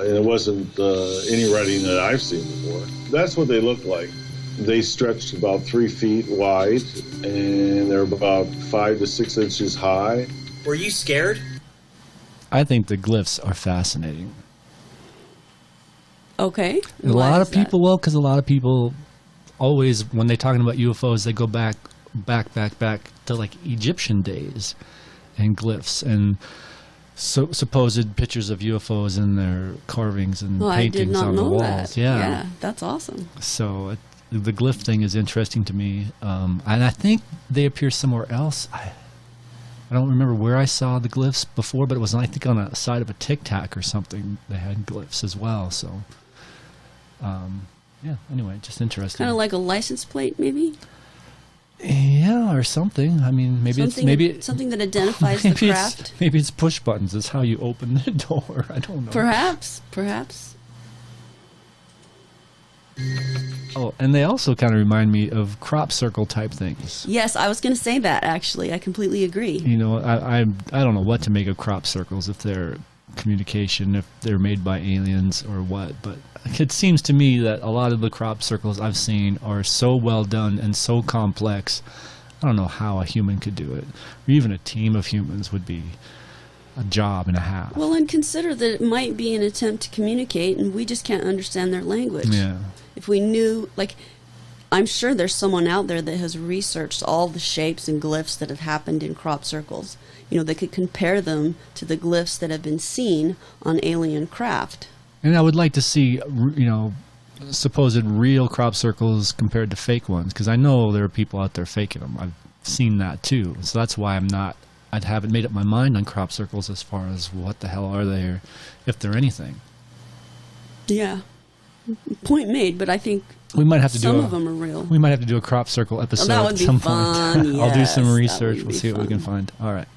And it wasn't any writing that I've seen before. That's what they looked like. They stretched about 3 feet wide, and they're about 5 to 6 inches high. Were you scared? I think the glyphs are fascinating. Okay. A lot of people, well, because a lot of people always, when they're talking about UFOs, they go back to like Egyptian days and glyphs and supposed pictures of UFOs in their carvings and paintings on the walls. That. Yeah, that's awesome. So the glyph thing is interesting to me, and I think they appear somewhere else. I don't remember where I saw the glyphs before, but it was, I think, on a side of a Tic Tac or something. They had glyphs as well. So, yeah. Anyway, just interesting. Kind of like a license plate, maybe. Yeah, or something. I mean, maybe something that identifies the craft. Maybe it's push buttons. It's how you open the door. I don't know. Perhaps. Oh, and they also kind of remind me of crop circle type things. Yes, I was going to say that, actually. I completely agree. You know, I don't know what to make of crop circles, if they're communication, if they're made by aliens or what, but it seems to me that a lot of the crop circles I've seen are so well done and so complex. I don't know how a human could do it, or even a team of humans would be a job and a half. Well, and consider that it might be an attempt to communicate, and we just can't understand their language. Yeah. If we knew, like, I'm sure there's someone out there that has researched all the shapes and glyphs that have happened in crop circles. You know, they could compare them to the glyphs that have been seen on alien craft. And I would like to see, you know, supposed real crop circles compared to fake ones, because I know there are people out there faking them. I've seen that too. So that's why I haven't made up my mind on crop circles as far as what the hell are they, or if they're anything. Yeah. Point made, but I think we might have to some of them are real. We might have to do a crop circle episode at some point. Yes, I'll do some research. We'll see what we can find. All right.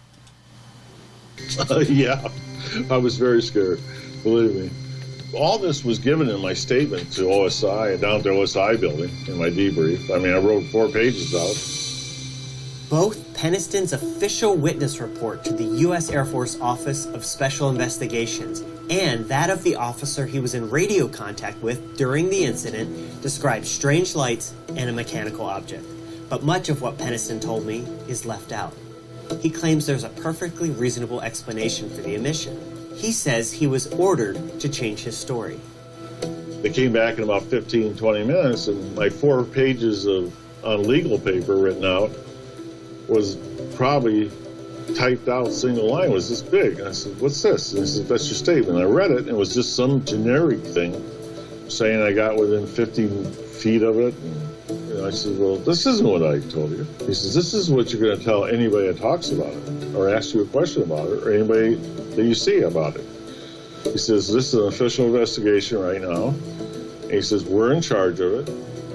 Yeah, I was very scared, believe me. All this was given in my statement to OSI, down at the OSI building, in my debrief. I mean, I wrote 4 pages out. Both Penniston's official witness report to the U.S. Air Force Office of Special Investigations and that of the officer he was in radio contact with during the incident describe strange lights and a mechanical object. But much of what Penniston told me is left out. He claims there's a perfectly reasonable explanation for the omission. He says he was ordered to change his story. They came back in about 15, 20 minutes, and my 4 pages on legal paper written out was probably typed out single line, was this big. And I said, what's this? And he said, that's your statement. I read it, and it was just some generic thing saying I got within 50 feet of it. And I said, well, this isn't what I told you. He says, this is what you're going to tell anybody that talks about it or asks you a question about it or anybody that you see about it. He says, this is an official investigation right now. And he says, we're in charge of it,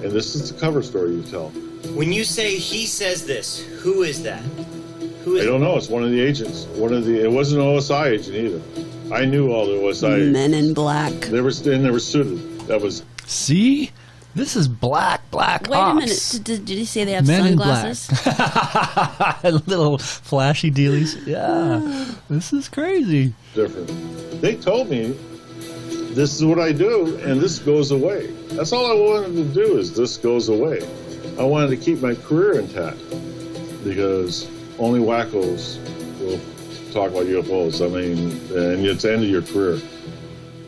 and this is the cover story you tell. When you say he says this, who is that? I don't know. It's one of the agents. It wasn't an OSI agent either. I knew all the OSI agents. Men in black. They were suited. That was. See? This is black Wait ops. a minute. Did he say they have Men sunglasses? in black. Little flashy dealies. Yeah. This is crazy. Different. They told me, this is what I do, and this goes away. That's all I wanted to do, is this goes away. I wanted to keep my career intact, because only wackos will talk about UFOs. I mean, and it's the end of your career.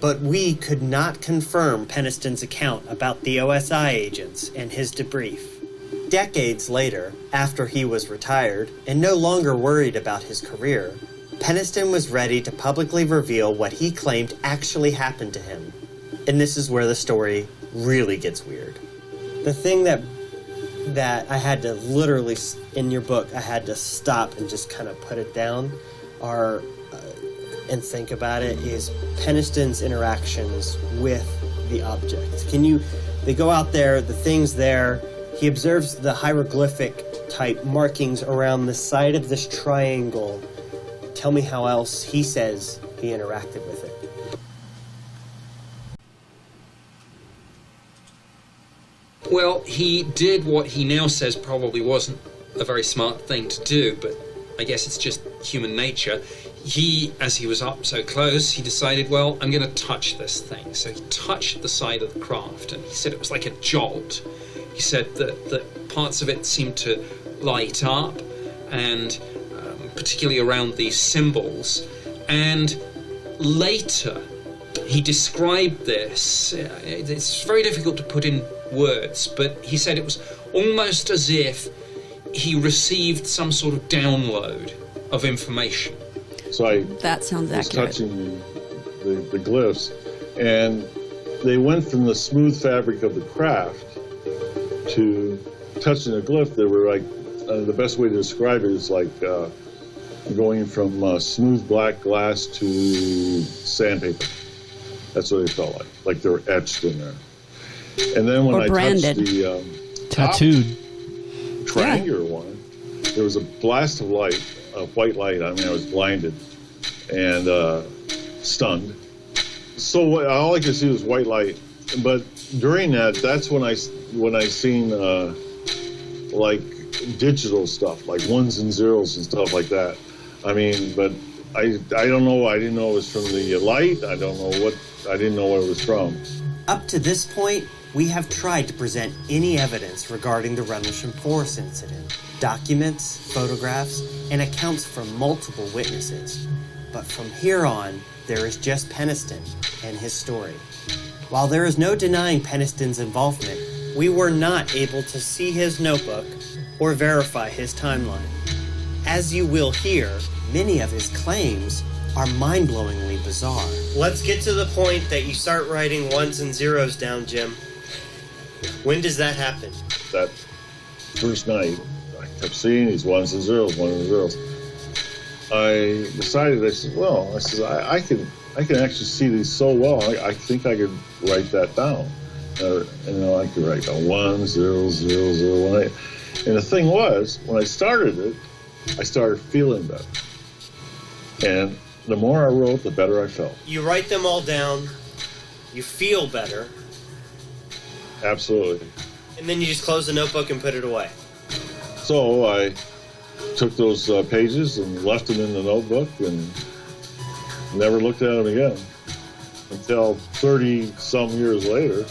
But we could not confirm Penniston's account about the OSI agents and his debrief. Decades later, after he was retired and no longer worried about his career, Penniston was ready to publicly reveal what he claimed actually happened to him. And this is where the story really gets weird. The thing that I had to literally, in your book, I had to stop and just kind of put it down and think about it, is Penniston's interactions with the objects. They go out there, the thing's there, he observes the hieroglyphic type markings around the side of this triangle. Tell me how else he says he interacted with it. Well, he did what he now says probably wasn't a very smart thing to do, but I guess it's just human nature. He, as he was up so close, he decided, well, I'm going to touch this thing. So he touched the side of the craft, and he said it was like a jolt. He said that parts of it seemed to light up, and particularly around these symbols. And later, he described this. It's very difficult to put in words, but he said it was almost as if he received some sort of download of information. So that sounds was accurate. touching the glyphs, and they went from the smooth fabric of the craft to touching a glyph. They were like, the best way to describe it is like going from smooth black glass to sandpaper. That's what it felt like they were etched in there. And then when Or I branded. touched the Tattooed. triangular one, there was a blast of light, a white light. I mean, I was blinded and stunned. So all I could see was white light. But during that's when I seen like digital stuff, like ones and zeros and stuff like that. I mean, but I don't know. I didn't know it was from the light. I didn't know what it was from. Up to this point, we have tried to present any evidence regarding the Rendlesham Forest incident. Documents, photographs, and accounts from multiple witnesses. But from here on, there is just Penniston and his story. While there is no denying Penniston's involvement, we were not able to see his notebook or verify his timeline. As you will hear, many of his claims are mind-blowingly bizarre. Let's get to the point that you start writing ones and zeros down, Jim. When does that happen? That first night, I kept seeing these ones and zeros, ones and zeros. I decided, I can actually see these so well. I think I could write that down. I could write down 1 0 0 0 1 8. And the thing was, when I started it, I started feeling better. And the more I wrote, the better I felt. You write them all down, you feel better, Absolutely. and then you just close the notebook and put it away. So I took those pages and left them in the notebook and never looked at them again until 30-some years later.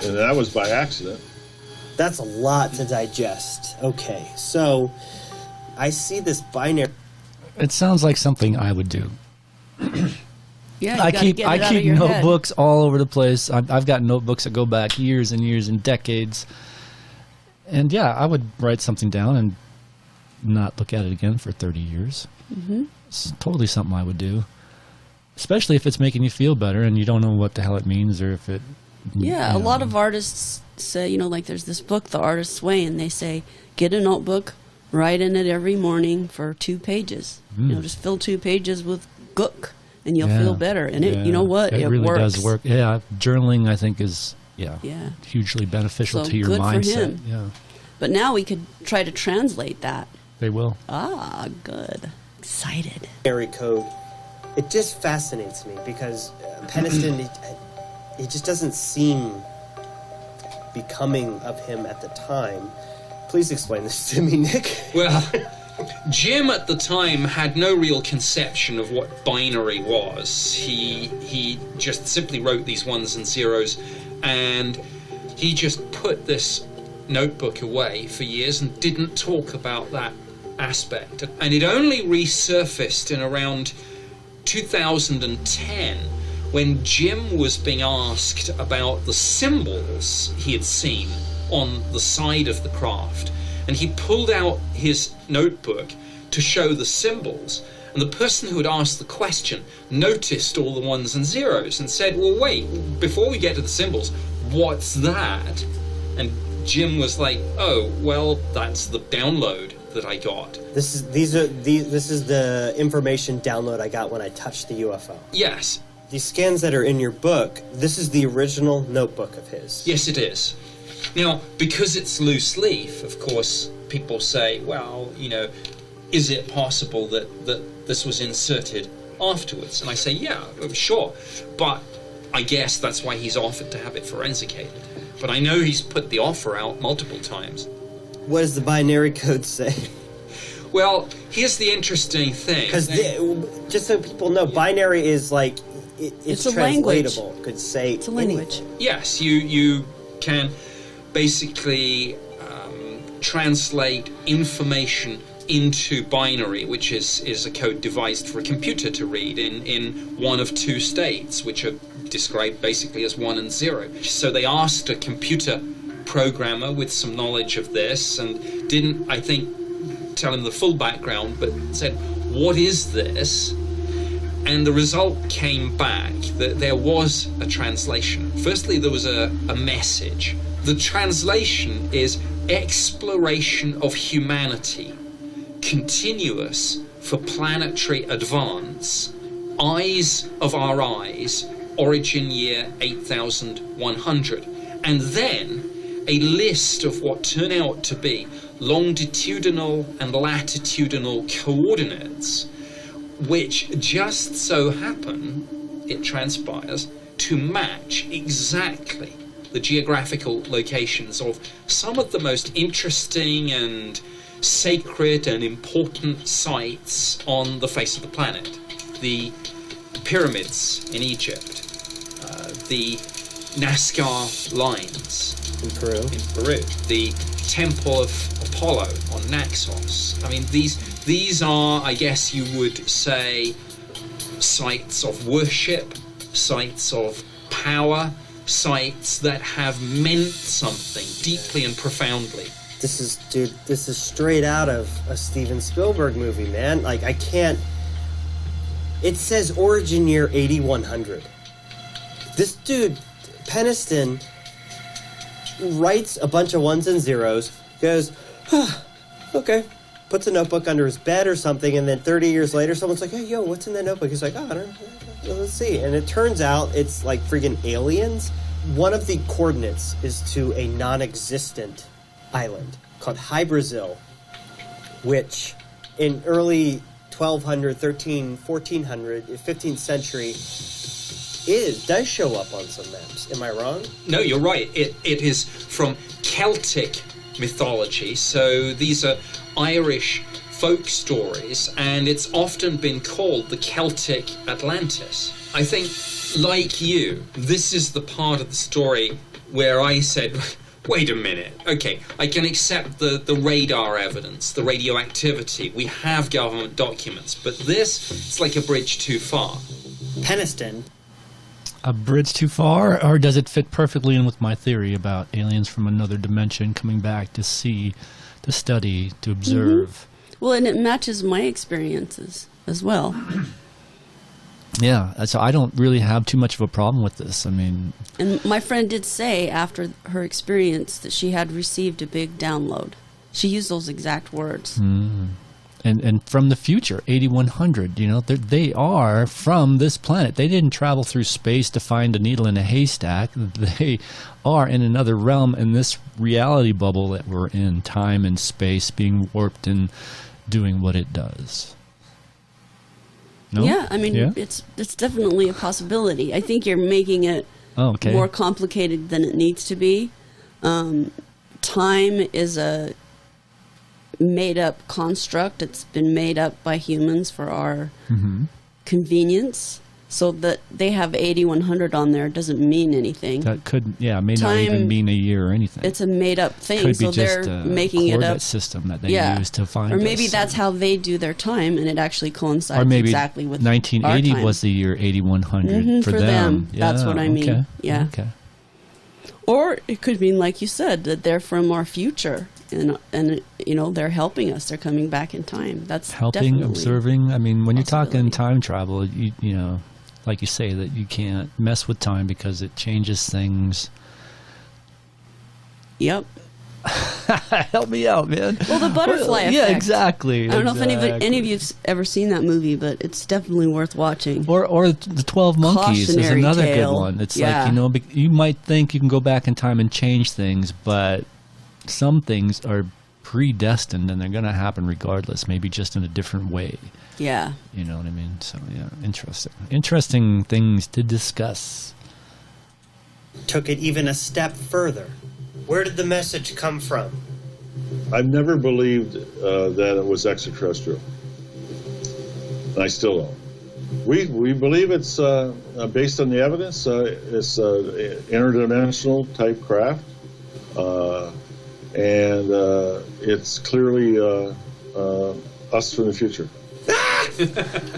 And that was by accident. That's a lot to digest. Okay, so I see this binary. It sounds like something I would do. Yeah, you I gotta keep get it out of your head. notebooks all over the place. I've got notebooks that go back years and years and decades. And yeah, I would write something down and not look at it again for 30 years. Mm-hmm. It's totally something I would do. Especially if it's making you feel better and you don't know what the hell it means or if it... Yeah, a lot of artists say, like there's this book, The Artist's Way, and they say, get a notebook, write in it every morning for 2 pages. Just fill 2 pages with gook, and you'll feel better. And it, you know what? It really works. does work. Yeah, journaling I think is Yeah. hugely beneficial So to your good for mindset. him. Yeah, But now we could try to translate that. they will. Ah, good. Excited. Code. It just fascinates me because Penniston, it just doesn't seem becoming of him at the time. Please explain this to me, Nick. Well, Jim at the time had no real conception of what binary was. He just simply wrote these ones and zeros, and he just put this notebook away for years and didn't talk about that aspect. And it only resurfaced in around 2010 when Jim was being asked about the symbols he had seen on the side of the craft, and he pulled out his notebook to show the symbols, and the person who had asked the question noticed all the ones and zeros and said, well, wait, before we get to the symbols, what's that? And Jim was like, oh, well, that's the download that I got. This is the information download I got when I touched the UFO. Yes. These scans that are in your book, this is the original notebook of his. Yes, it is. Now, because it's loose leaf, of course, people say, well, is it possible that this was inserted afterwards? And I say, yeah, sure. But I guess that's why he's offered to have it forensicated. But I know he's put the offer out multiple times. What does the binary code say? Well, here's the interesting thing. Because just so people know, binary is like, it's a language. translatable. Could say It's a language. Yes, you can basically translate information into binary, which is a code devised for a computer to read in one of two states, which are described basically as 1 and 0. So they asked a computer programmer with some knowledge of this, and didn't, I think, tell him the full background, but said, what is this? And the result came back that there was a translation. Firstly, there was a message. The translation is exploration of humanity, continuous for planetary advance, eyes of our eyes, origin year 8100. And then a list of what turn out to be longitudinal and latitudinal coordinates, which just so happen, it transpires, to match exactly the geographical locations of some of the most interesting and sacred and important sites on the face of the planet. The pyramids in Egypt, the Nazca lines in Peru, the Temple of Apollo on Naxos. I mean, these are, I guess you would say, sites of worship, sites of power, sites that have meant something deeply and profoundly. This is straight out of a Steven Spielberg movie, man. Like, I can't... It says origin year 8100. This dude, Penniston, writes a bunch of ones and zeros, goes, okay, puts a notebook under his bed or something, and then 30 years later, someone's like, hey, yo, what's in that notebook? He's like, I don't know. Well, let's see. And it turns out it's like friggin' aliens. One of the coordinates is to a non-existent island called Hy-Brazil, which in early 1200, 13, 1400, 15th century does show up on some maps. Am I wrong? No, you're right. It is from Celtic mythology, so these are Irish folk stories, and it's often been called the Celtic Atlantis. I think, like you, this is the part of the story where I said, wait a minute, okay, I can accept the radar evidence, the radioactivity, we have government documents, but this, it's like a bridge too far. Penniston. A bridge too far, or does it fit perfectly in with my theory about aliens from another dimension coming back to see, to study, to observe? Mm-hmm. Well, and it matches my experiences as well. Yeah, so I don't really have too much of a problem with this. I mean... And my friend did say after her experience that she had received a big download. She used those exact words. Mm. And from the future, 8100, you know, they are from this planet. They didn't travel through space to find a needle in a haystack. They are in another realm in this reality bubble that we're in, time and space being warped and doing what it does. No? Yeah, I mean, it's definitely a possibility. I think you're making it more complicated than it needs to be. Time is a made-up construct. It's been made up by humans for our convenience. So that they have 8100 on there doesn't mean anything. That could, may not even mean a year or anything. It's a made-up thing, could so be just they're making it up. System that they use to find. Or maybe us. that's how they do their time, and it actually coincides or maybe exactly with 1980 our time. Was the year 8100 for them. Yeah, that's what I mean. Okay. Yeah. Okay. Or it could mean, like you said, that they're from our future, and you know they're helping us. They're coming back in time. That's helping, definitely observing. I mean, when you're talking time travel, you know, like you say, that you can't mess with time because it changes things. Yep. Help me out, man. Well, the butterfly effect. Yeah, exactly. I don't know if any of you've ever seen that movie, but it's definitely worth watching. Or the 12 Monkeys is another good one. It's like, you know, you might think you can go back in time and change things, but some things are predestined and they're going to happen regardless, maybe just in a different way. Yeah. You know what I mean? So, yeah, interesting. Interesting things to discuss. Took it even a step further. Where did the message come from? I've never believed that it was extraterrestrial. And I still don't. We believe it's based on the evidence. It's interdimensional type craft. and it's clearly us from the future.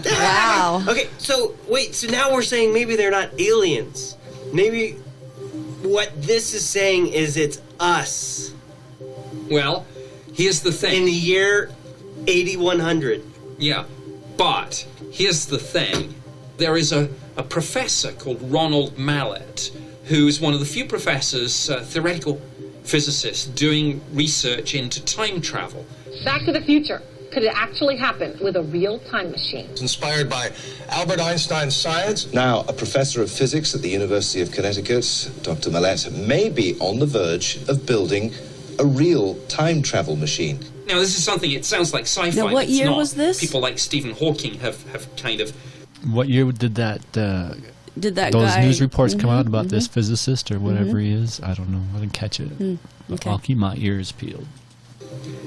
Wow. Okay, so wait, so now we're saying maybe they're not aliens. Maybe what this is saying is it's us. Well, here's the thing. In the year 8100. Yeah, but here's the thing. There is a professor called Ronald Mallet, who is one of the few professors, theoretical physicists, doing research into time travel. Back to the Future. Could it actually happen with a real time machine? It's inspired by Albert Einstein's science. Now, a professor of physics at the University of Connecticut, Dr. Mallet, may be on the verge of building a real time travel machine. Now, this is something, it sounds like sci-fi. Now, what but it's year not. was this? People like Stephen Hawking have kind of... What year did that Did that those guy... news reports come out about this physicist or whatever he is? I don't know. I didn't catch it. Okay. I'll keep my ears peeled.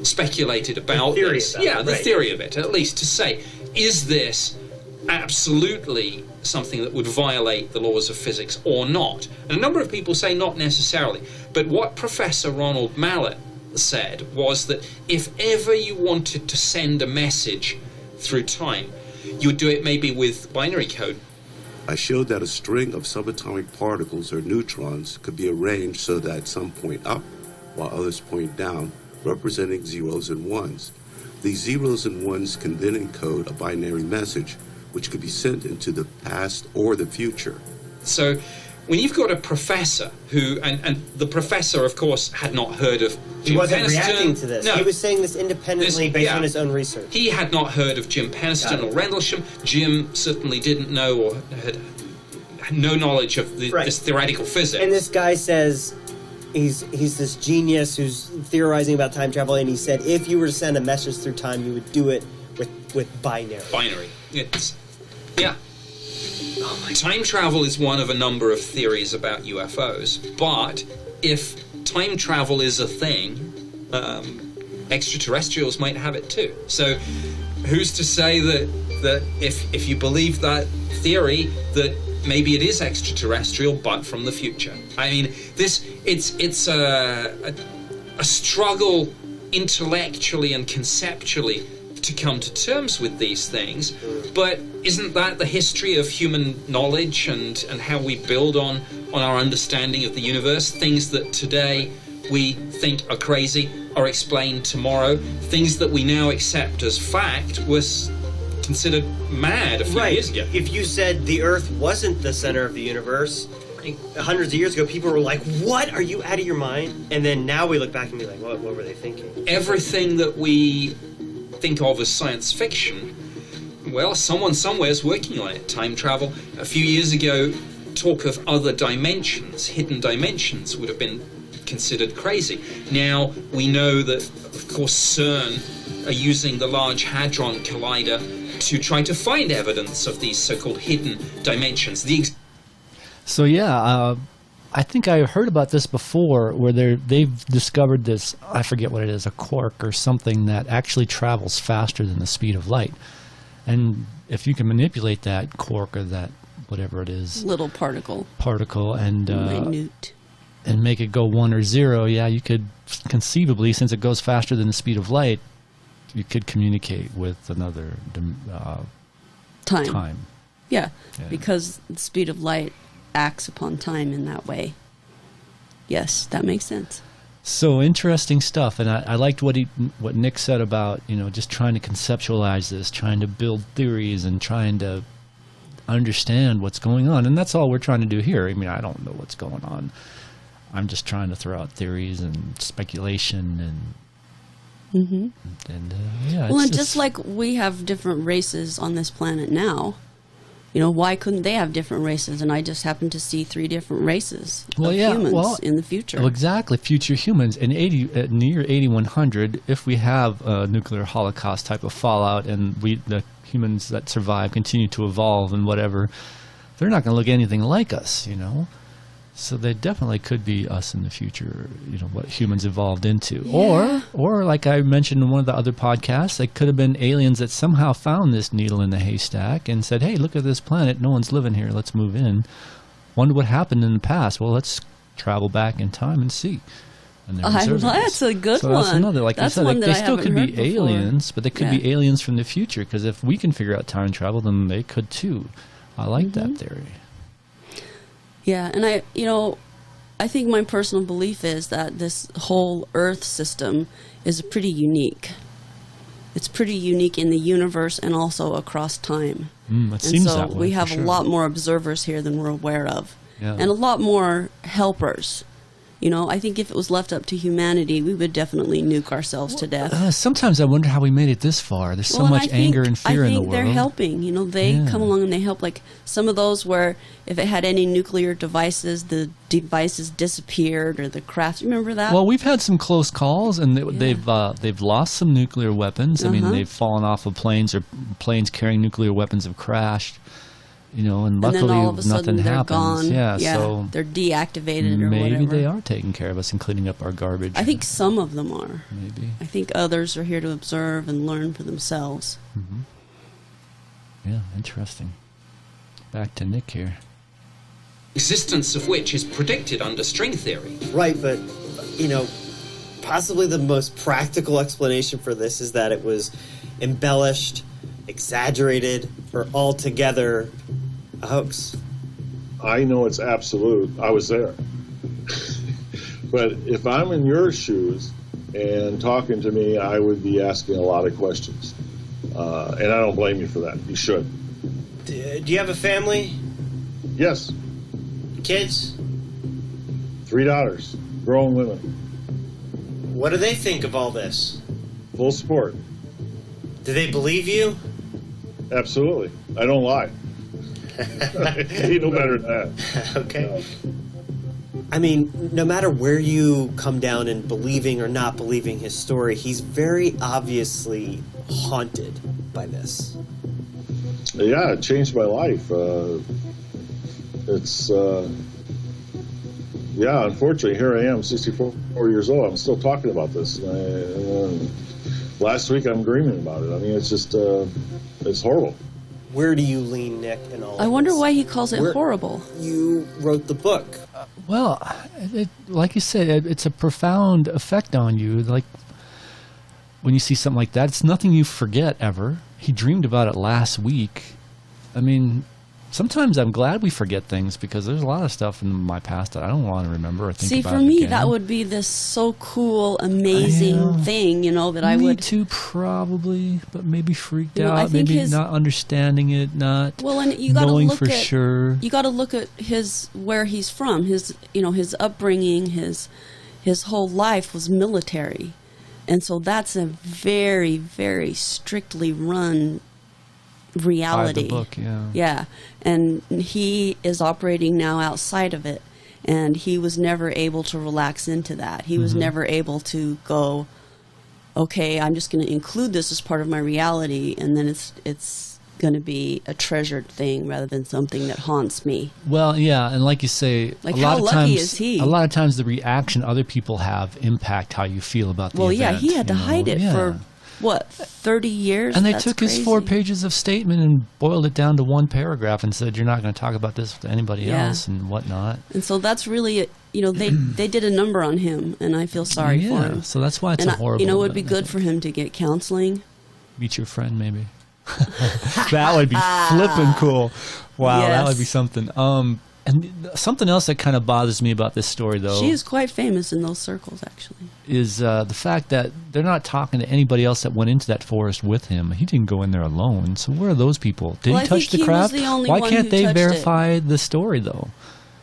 Speculated about The theory this. about it, Yeah, the right. theory of it, at least to say, is this absolutely something that would violate the laws of physics or not? And a number of people say not necessarily. But what Professor Ronald Mallet said was that if ever you wanted to send a message through time, you would do it maybe with binary code. I showed that a string of subatomic particles or neutrons could be arranged so that some point up while others point down, representing zeros and ones. These zeros and ones can then encode a binary message which could be sent into the past or the future. So when you've got a professor who, and the professor, of course, had not heard of Jim He wasn't Penniston. reacting to this. No. He was saying this independently based on his own research. He had not heard of Jim Penniston or Rendlesham. Jim certainly didn't know or had no knowledge of this theoretical physics. And this guy says he's this genius who's theorizing about time travel, and he said if you were to send a message through time, you would do it with binary. Binary. Yeah. Time travel is one of a number of theories about UFOs, but if time travel is a thing, extraterrestrials might have it too. So who's to say that if you believe that theory, that maybe it is extraterrestrial but from the future? I mean, it's a struggle intellectually and conceptually to come to terms with these things, but isn't that the history of human knowledge and how we build on our understanding of the universe? Things that today we think are crazy are explained tomorrow. Things that we now accept as fact was considered mad a few years ago. If you said the Earth wasn't the center of the universe, hundreds of years ago, people were like, what? Are you out of your mind? And then now we look back and be like, what were they thinking? Everything that we think of as science fiction, well, someone somewhere is working on it. Time travel. A few years ago, talk of other dimensions, hidden dimensions, would have been considered crazy. Now we know that, of course, CERN are using the Large Hadron Collider to try to find evidence of these so-called hidden dimensions. So yeah, I think I heard about this before, where they've discovered this, I forget what it is, a quark or something that actually travels faster than the speed of light. And if you can manipulate that quark or that whatever it is, little particle and minute, and make it go 1 or 0, yeah, you could conceivably, since it goes faster than the speed of light, you could communicate with another time. Yeah, because the speed of light acts upon time in that way. Yes, that makes sense. So interesting stuff, and I liked what Nick said about, just trying to conceptualize this, trying to build theories, and trying to understand what's going on, and that's all we're trying to do here. I mean, I don't know what's going on. I'm just trying to throw out theories and speculation and Well, and just like we have different races on this planet now, why couldn't they have different races? And I just happen to see 3 different races of humans in the future. Well, exactly, future humans. In near 8100, if we have a nuclear holocaust type of fallout and the humans that survive continue to evolve and whatever, they're not going to look anything like us, So they definitely could be us in the future, what humans evolved into. Yeah. Or like I mentioned in one of the other podcasts, they could have been aliens that somehow found this needle in the haystack and said, hey, look at this planet. No one's living here. Let's move in. Wonder what happened in the past. Well, let's travel back in time and see. And they're observing that's a good so one. That's another, like that's you said, one they that I still haven't could heard be before. aliens, but they could be aliens from the future, because if we can figure out time travel, then they could too. I like that theory. Yeah, and I think my personal belief is that this whole Earth system is pretty unique. It's pretty unique in the universe and also across time. It seems that way. We have for sure. a lot more observers here than we're aware of. Yeah. And a lot more helpers. I think if it was left up to humanity, we would definitely nuke ourselves to death. Sometimes I wonder how we made it this far. There's so much anger and fear in the world. I think they're helping. They come along and they help. Like some of those where if it had any nuclear devices, the devices disappeared or the craft. Remember that? Well, we've had some close calls, and they've lost some nuclear weapons. I mean, they've fallen off of planes, or planes carrying nuclear weapons have crashed. And luckily and then all of a sudden nothing they're happens. gone. Yeah, so they're deactivated or maybe whatever. they are taking care of us and cleaning up our garbage. I think some of them are. Maybe. I think others are here to observe and learn for themselves. Mm-hmm. Yeah, interesting. Back to Nick here. Existence of which is predicted under string theory. Right, but, possibly the most practical explanation for this is that it was embellished, exaggerated, or altogether a hoax. I know it's absolute. I was there. But if I'm in your shoes and talking to me, I would be asking a lot of questions. And I don't blame you for that. You should. Do you have a family? Yes. Kids? 3 daughters, grown women. What do they think of all this? Full support. Do they believe you? Absolutely. I don't lie. You know better than that. Okay. I mean, no matter where you come down in believing or not believing his story, he's very obviously haunted by this. Yeah, it changed my life. Unfortunately, here I am, 64 years old. I'm still talking about this. Last week, I'm dreaming about it. I mean, it's just, it's horrible. Where do you lean, Nick, in all I of wonder this? why he calls it horrible. You wrote the book. Well, like you said, it's a profound effect on you. Like, when you see something like that, it's nothing you forget ever. He dreamed about it last week. I mean, sometimes I'm glad we forget things, because there's a lot of stuff in my past that I don't want to remember or think about. See, for me, again. that would be this so cool, amazing thing, that I would... Me too, probably, but maybe freaked I out, think maybe not understanding it, not Well, and you got to knowing look for at sure. You got to look at where he's from. His upbringing, his whole life was military, and so that's a very, very strictly run reality. By the book, yeah. Yeah, and he is operating now outside of it, and he was never able to relax into that. He was never able to go, okay, I'm just going to include this as part of my reality, and then it's going to be a treasured thing rather than something that haunts me. Well, yeah, and like you say, Like, a lot how of lucky times, is he? A lot of times, the reaction other people have impact how you feel about the Well, event. yeah, he had to you know? hide it Yeah. for, 30 years? And they That's took crazy. his 4 pages of statement and boiled it down to one paragraph and said, you're not going to talk about this with anybody Yeah. else and whatnot. And so that's really, they did a number on him, and I feel sorry for him. So that's why it's And a horrible it would event, be I good think. for him to get counseling. Meet your friend, maybe. That would be flippin' cool. Wow, that Yes. would be something. And something else that kind of bothers me about this story, though, She is quite famous in those circles, actually. is the fact that they're not talking to anybody else that went into that forest with him. He didn't go in there alone. So where are those people? Did Well, he I touch think the he was craft? the only Why one can't who they touched it. verify the story, though?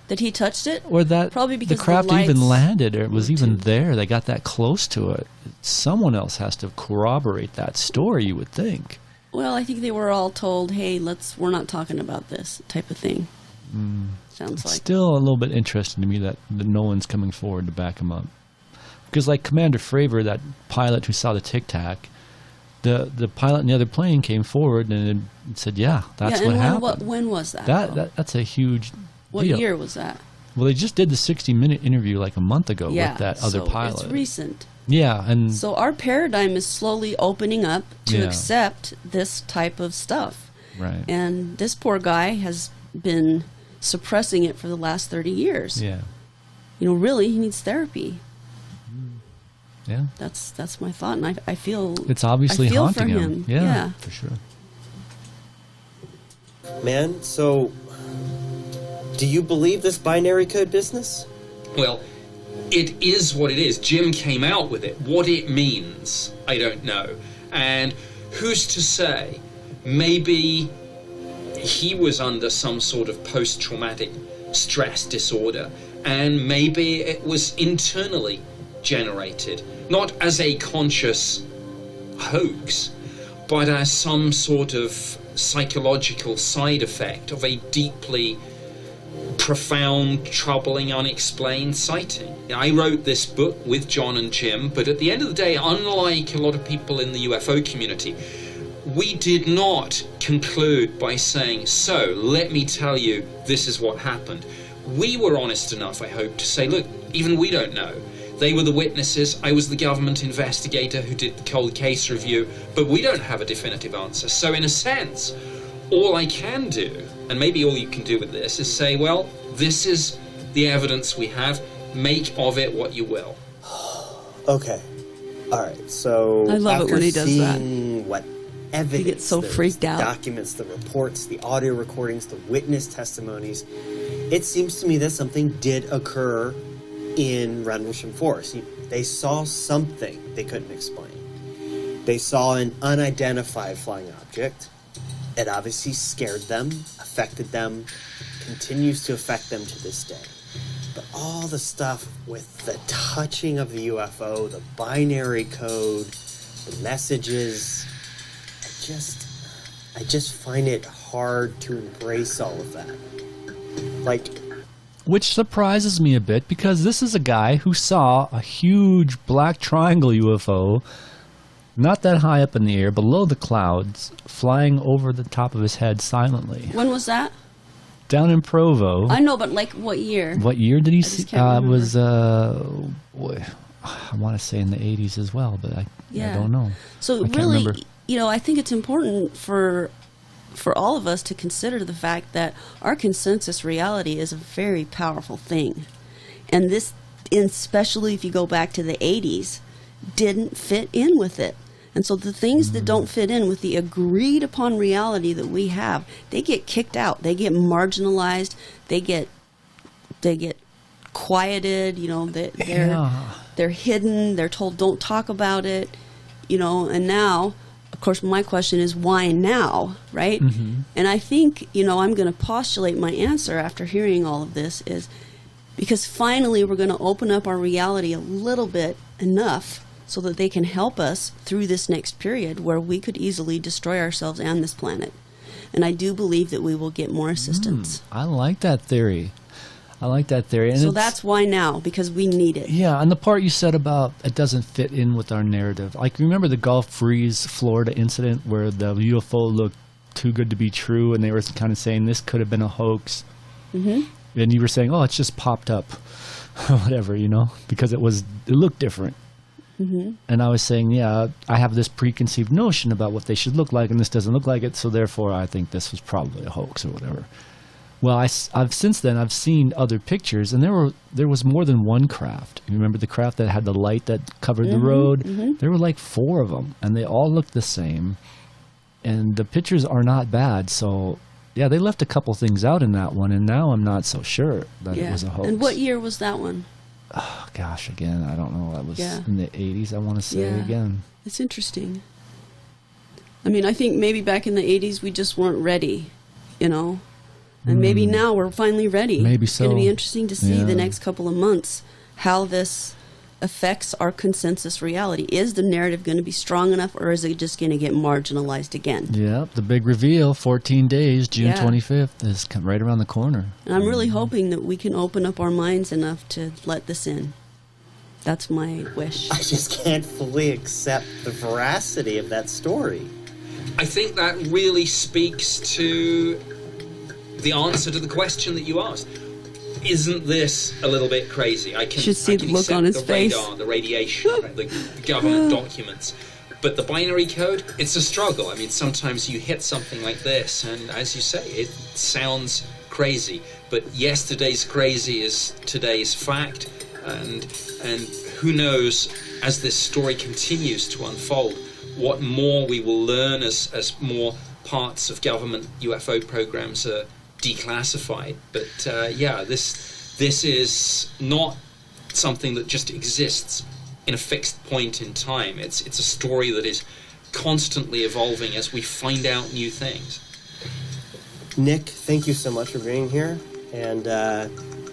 That he touched it? Or that Probably because the craft the lights even landed or it was even there. They got that close to it. Someone else has to corroborate that story, you would think. Well, I think they were all told, hey, we're not talking about this type of thing. Sounds It's like. still a little bit interesting to me that no one's coming forward to back him up. Because like Commander Fravor, that pilot who saw the Tic Tac, the pilot in the other plane came forward and said, yeah, that's yeah, what and happened. when was that? though? That's a huge What deal. year was that? Well, they just did the 60-minute interview like a month ago Yeah, with that other so pilot. it's recent. Yeah, and So our paradigm is slowly opening up to Yeah. accept this type of stuff. right. And this poor guy has been suppressing it for the last 30 years. Yeah. Really, he needs therapy. Yeah. That's my thought, and I feel it's obviously I feel haunting for him. Yeah, for sure. Man, so do you believe this binary code business? Well, it is what it is. Jim came out with it. What it means, I don't know. And who's to say? Maybe he was under some sort of post-traumatic stress disorder, and maybe it was internally generated, not as a conscious hoax, but as some sort of psychological side effect of a deeply profound, troubling, unexplained sighting. I wrote this book with John and Jim, but at the end of the day, unlike a lot of people in the UFO community, we did not conclude by saying, so, let me tell you, this is what happened. We were honest enough, I hope, to say, look, even we don't know. They were the witnesses, I was the government investigator who did the cold case review, but we don't have a definitive answer. So in a sense, all I can do, and maybe all you can do with this, is say, well, this is the evidence we have, make of it what you will. Okay. All right, so I love it after when he does seeing that. what evidence, He gets so the freaked out. documents, the reports, the audio recordings, the witness testimonies, it seems to me that something did occur in Rendlesham Forest. They saw something they couldn't explain. They saw an unidentified flying object. It obviously scared them, affected them, continues to affect them to this day. But all the stuff with the touching of the UFO, the binary code, the messages, I just find it hard to embrace all of that. Like, which surprises me a bit, because this is a guy who saw a huge black triangle UFO, not that high up in the air, below the clouds, flying over the top of his head silently. When was that? Down in Provo. I know, but like what year? What year did he see? can't It was, boy, I want to say in the 80s as well, but I don't know. So I can't really, remember. I think it's important for all of us to consider the fact that our consensus reality is a very powerful thing. And this, especially if you go back to the 80s, didn't fit in with it. And so the things that don't fit in with the agreed upon reality that we have, they get kicked out. They get marginalized. They get quieted. They're hidden. They're told don't talk about it. And now, of course, my question is why now, right? Mm-hmm. And I think I'm going to postulate my answer after hearing all of this is because finally we're going to open up our reality a little bit enough so that they can help us through this next period where we could easily destroy ourselves and this planet. And I do believe that we will get more assistance. I like that theory. And so that's why now, because we need it. Yeah, and the part you said about it doesn't fit in with our narrative. Like, remember the Gulf Breeze, Florida incident where the UFO looked too good to be true and they were kind of saying this could have been a hoax? Mm-hmm. And you were saying, oh, it's just popped up. Whatever, because it looked different. Mm-hmm. And I was saying, yeah, I have this preconceived notion about what they should look like, and this doesn't look like it, so therefore I think this was probably a hoax or whatever. Well, I've since then I've seen other pictures, and there was more than one craft. You remember the craft that had the light that covered the road? Mm-hmm. There were like 4 of them, and they all looked the same. And the pictures are not bad, so yeah, they left a couple things out in that one, and now I'm not so sure that it was a hoax. And what year was that one? Oh, gosh, again, I don't know. That was in the 80s, I want to say again. It's interesting. I mean, I think maybe back in the 80s we just weren't ready, And maybe now we're finally ready. Maybe It's so. going to be interesting to see the next couple of months how this affects our consensus reality. Is the narrative going to be strong enough, or is it just going to get marginalized again? Yep, the big reveal, 14 days, June 25th, is right around the corner. And I'm really hoping that we can open up our minds enough to let this in. That's my wish. I just can't fully accept the veracity of that story. I think that really speaks to the answer to the question that you asked. Isn't this a little bit crazy? I can see the look on his face. Radar, the radiation, the government documents. But the binary code, it's a struggle. I mean, sometimes you hit something like this, and as you say, it sounds crazy. But yesterday's crazy is today's fact, and who knows as this story continues to unfold, what more we will learn as more parts of government UFO programs are declassified. But this is not something that just exists in a fixed point in time. It's a story that is constantly evolving as we find out new things. Nick, thank you so much for being here, and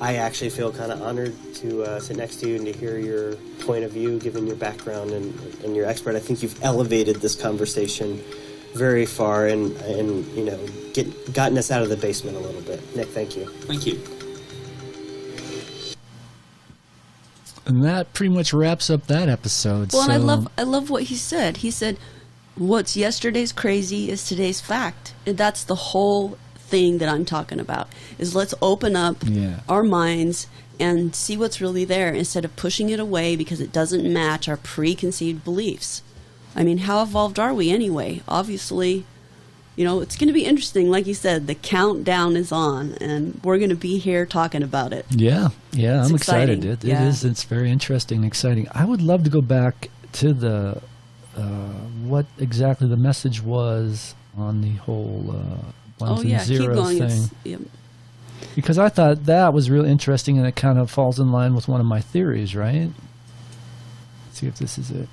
I actually feel kind of honored to sit next to you and to hear your point of view, given your background and your expert. I think you've elevated this conversation very far and gotten us out of the basement a little bit. Nick, thank you. Thank you. And that pretty much wraps up that episode. Well, and I love what he said. He said, "What's yesterday's crazy is today's fact," and that's the whole thing that I'm talking about. Is let's open up our minds and see what's really there instead of pushing it away because it doesn't match our preconceived beliefs. I mean, how evolved are we anyway? Obviously, it's going to be interesting. Like you said, the countdown is on, and we're going to be here talking about it. Yeah, I'm exciting. excited. It is. It's very interesting and exciting. I would love to go back to the what exactly the message was on the whole ones and zeros thing. Yep. Because I thought that was really interesting, and it kind of falls in line with one of my theories, right? Let's see if this is it.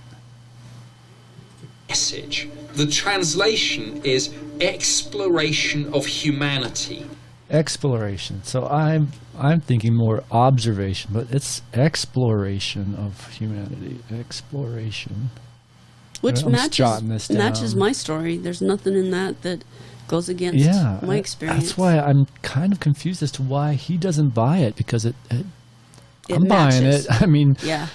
Message. The translation is exploration of humanity. Exploration. So I'm thinking more observation, but it's exploration of humanity. Exploration. Which I'm matches my story. There's nothing in that goes against my experience. That's why I'm kind of confused as to why he doesn't buy it, because I'm matches. buying it. I mean, yeah.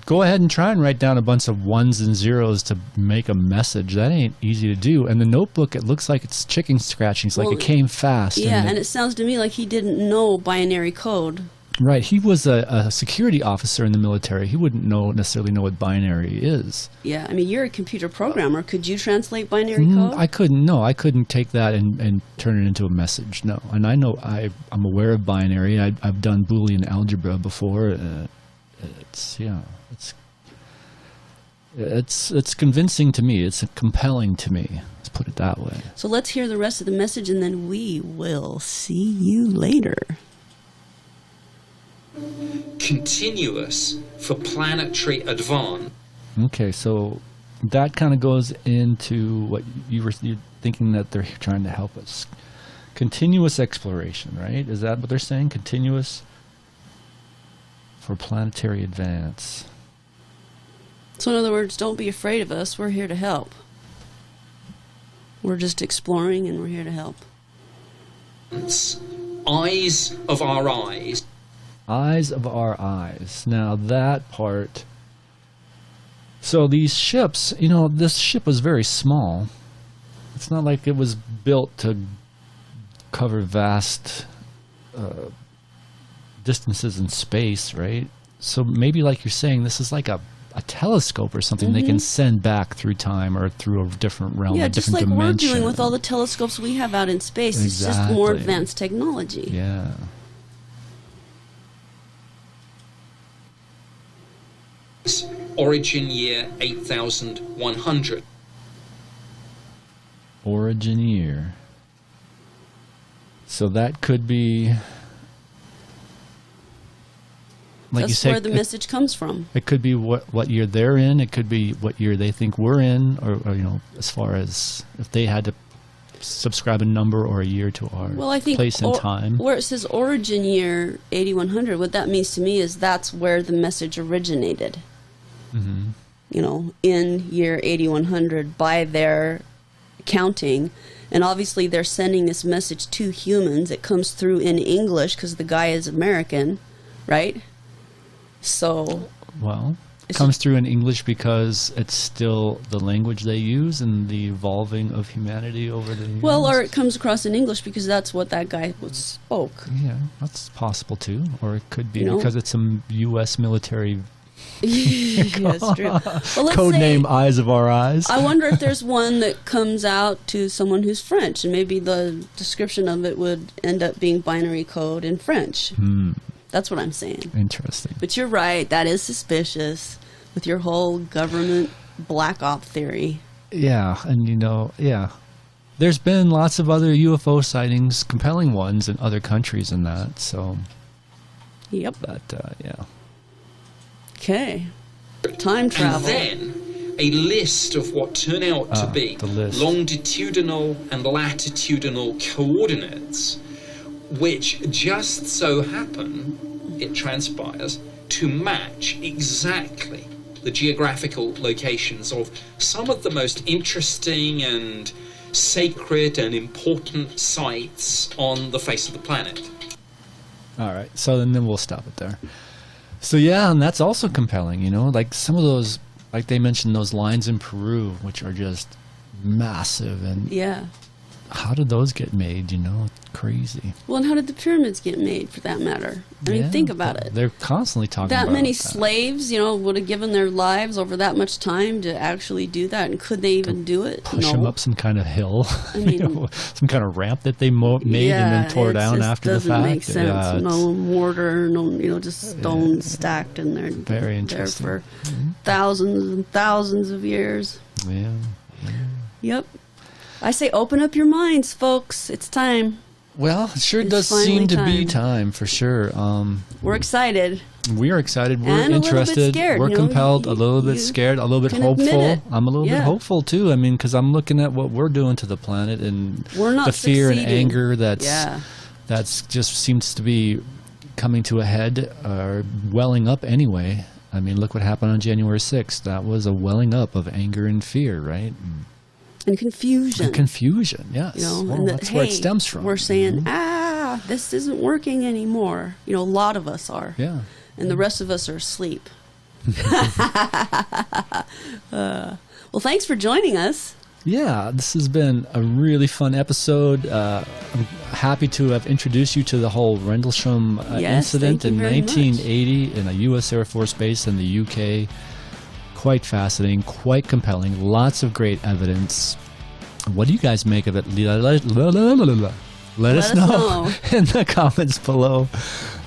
Go ahead and try and write down a bunch of ones and zeros to make a message. That ain't easy to do. And the notebook, it looks like it's chicken scratchings, like it came fast. Yeah, and it sounds to me like he didn't know binary code. Right. He was a security officer in the military. He wouldn't necessarily know what binary is. Yeah, I mean, you're a computer programmer. Could you translate binary code? I couldn't. No, I couldn't take that and turn it into a message. No. And I know I'm aware of binary. I've done Boolean algebra before. It's convincing to me. It's compelling to me. Let's put it that way. So let's hear the rest of the message, and then we will see you later. Continuous for planetary advance. Okay, so that kind of goes into what you're thinking, that they're trying to help us. Continuous exploration, right? Is that what they're saying? Continuous for planetary advance. So in other words, don't be afraid of us. We're here to help. We're just exploring, and we're here to help. Eyes of our eyes. Eyes of our eyes. Now that part. So these ships, this ship was very small. It's not like it was built to cover vast distances in space, right? So maybe, like you're saying, this is like a telescope or something they can send back through time or through a different realm, a different dimension. Yeah, just like we're doing with all the telescopes we have out in space. Exactly. It's just more advanced technology. Yeah. Origin year 8100. Origin year. So that could be, like that's you say, where the message comes from. It could be what year they're in. It could be what year they think we're in, or as far as if they had to subscribe a number or a year to our place and time. Where it says origin year 8100, what that means to me is that's where the message originated. Mm-hmm. In year 8100 by their counting. And obviously they're sending this message to humans. It comes through in English because the guy is American, right? So... Well, it comes through in English because it's still the language they use and the evolving of humanity over the years. Well, or it comes across in English because that's what that guy spoke. Yeah, that's possible too. Or it could be because it's some U.S. military... Yes, true. Well, code name Eyes of Our Eyes. I wonder if there's one that comes out to someone who's French, and maybe the description of it would end up being binary code in French. That's what I'm saying. Interesting. But you're right. That is suspicious. with your whole government black op theory. Yeah, and there's been lots of other UFO sightings, compelling ones in other countries and that, so. Yep. But, yeah. Okay. Time travel. And then a list of what turn out to be longitudinal and latitudinal coordinates, which just so happen, it transpires, to match exactly the geographical locations of some of the most interesting and sacred and important sites on the face of the planet. All right, so then we'll stop it there. So yeah, and that's also compelling, like some of those, like they mentioned, those lines in Peru, which are just massive, and how did those get made? Crazy. Well, and how did the pyramids get made, for that matter? I mean, think about it. They're constantly talking about that many slaves, would have given their lives over that much time to actually do that, and could they even do it? Push them up some kind of hill, I mean, some kind of ramp that they made and then tore down after the fact. Doesn't make sense. No mortar, just stones stacked in there. Very interesting. There for thousands and thousands of years. Yeah. Yep. I say open up your minds, folks. It's time. Well, it sure does seem to be time, for sure. We're excited. We are excited. We're and interested. A little bit scared. We're compelled. A little bit scared. A little bit hopeful. I'm a little bit hopeful too. I mean, because I'm looking at what we're doing to the planet and the fear and anger that's just seems to be coming to a head or welling up anyway. I mean, look what happened on January 6th. That was a welling up of anger and fear, right? And confusion. And confusion, yes. Well, that's where it stems from. We're saying, this isn't working anymore. A lot of us are. Yeah. And the rest of us are asleep. Well, thanks for joining us. Yeah, this has been a really fun episode. I'm happy to have introduced you to the whole Rendlesham incident in 1980 in a U.S. Air Force base in the U.K. Quite fascinating, quite compelling, lots of great evidence. What do you guys make of it? Let us know in the comments below.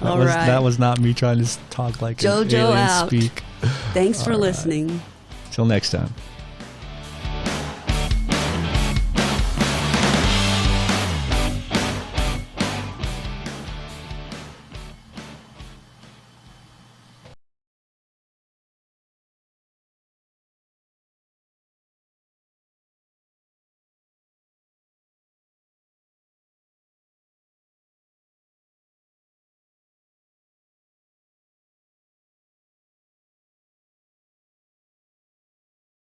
That was not me trying to talk like JoJo an alien out. speak. Thanks for listening. Till next time.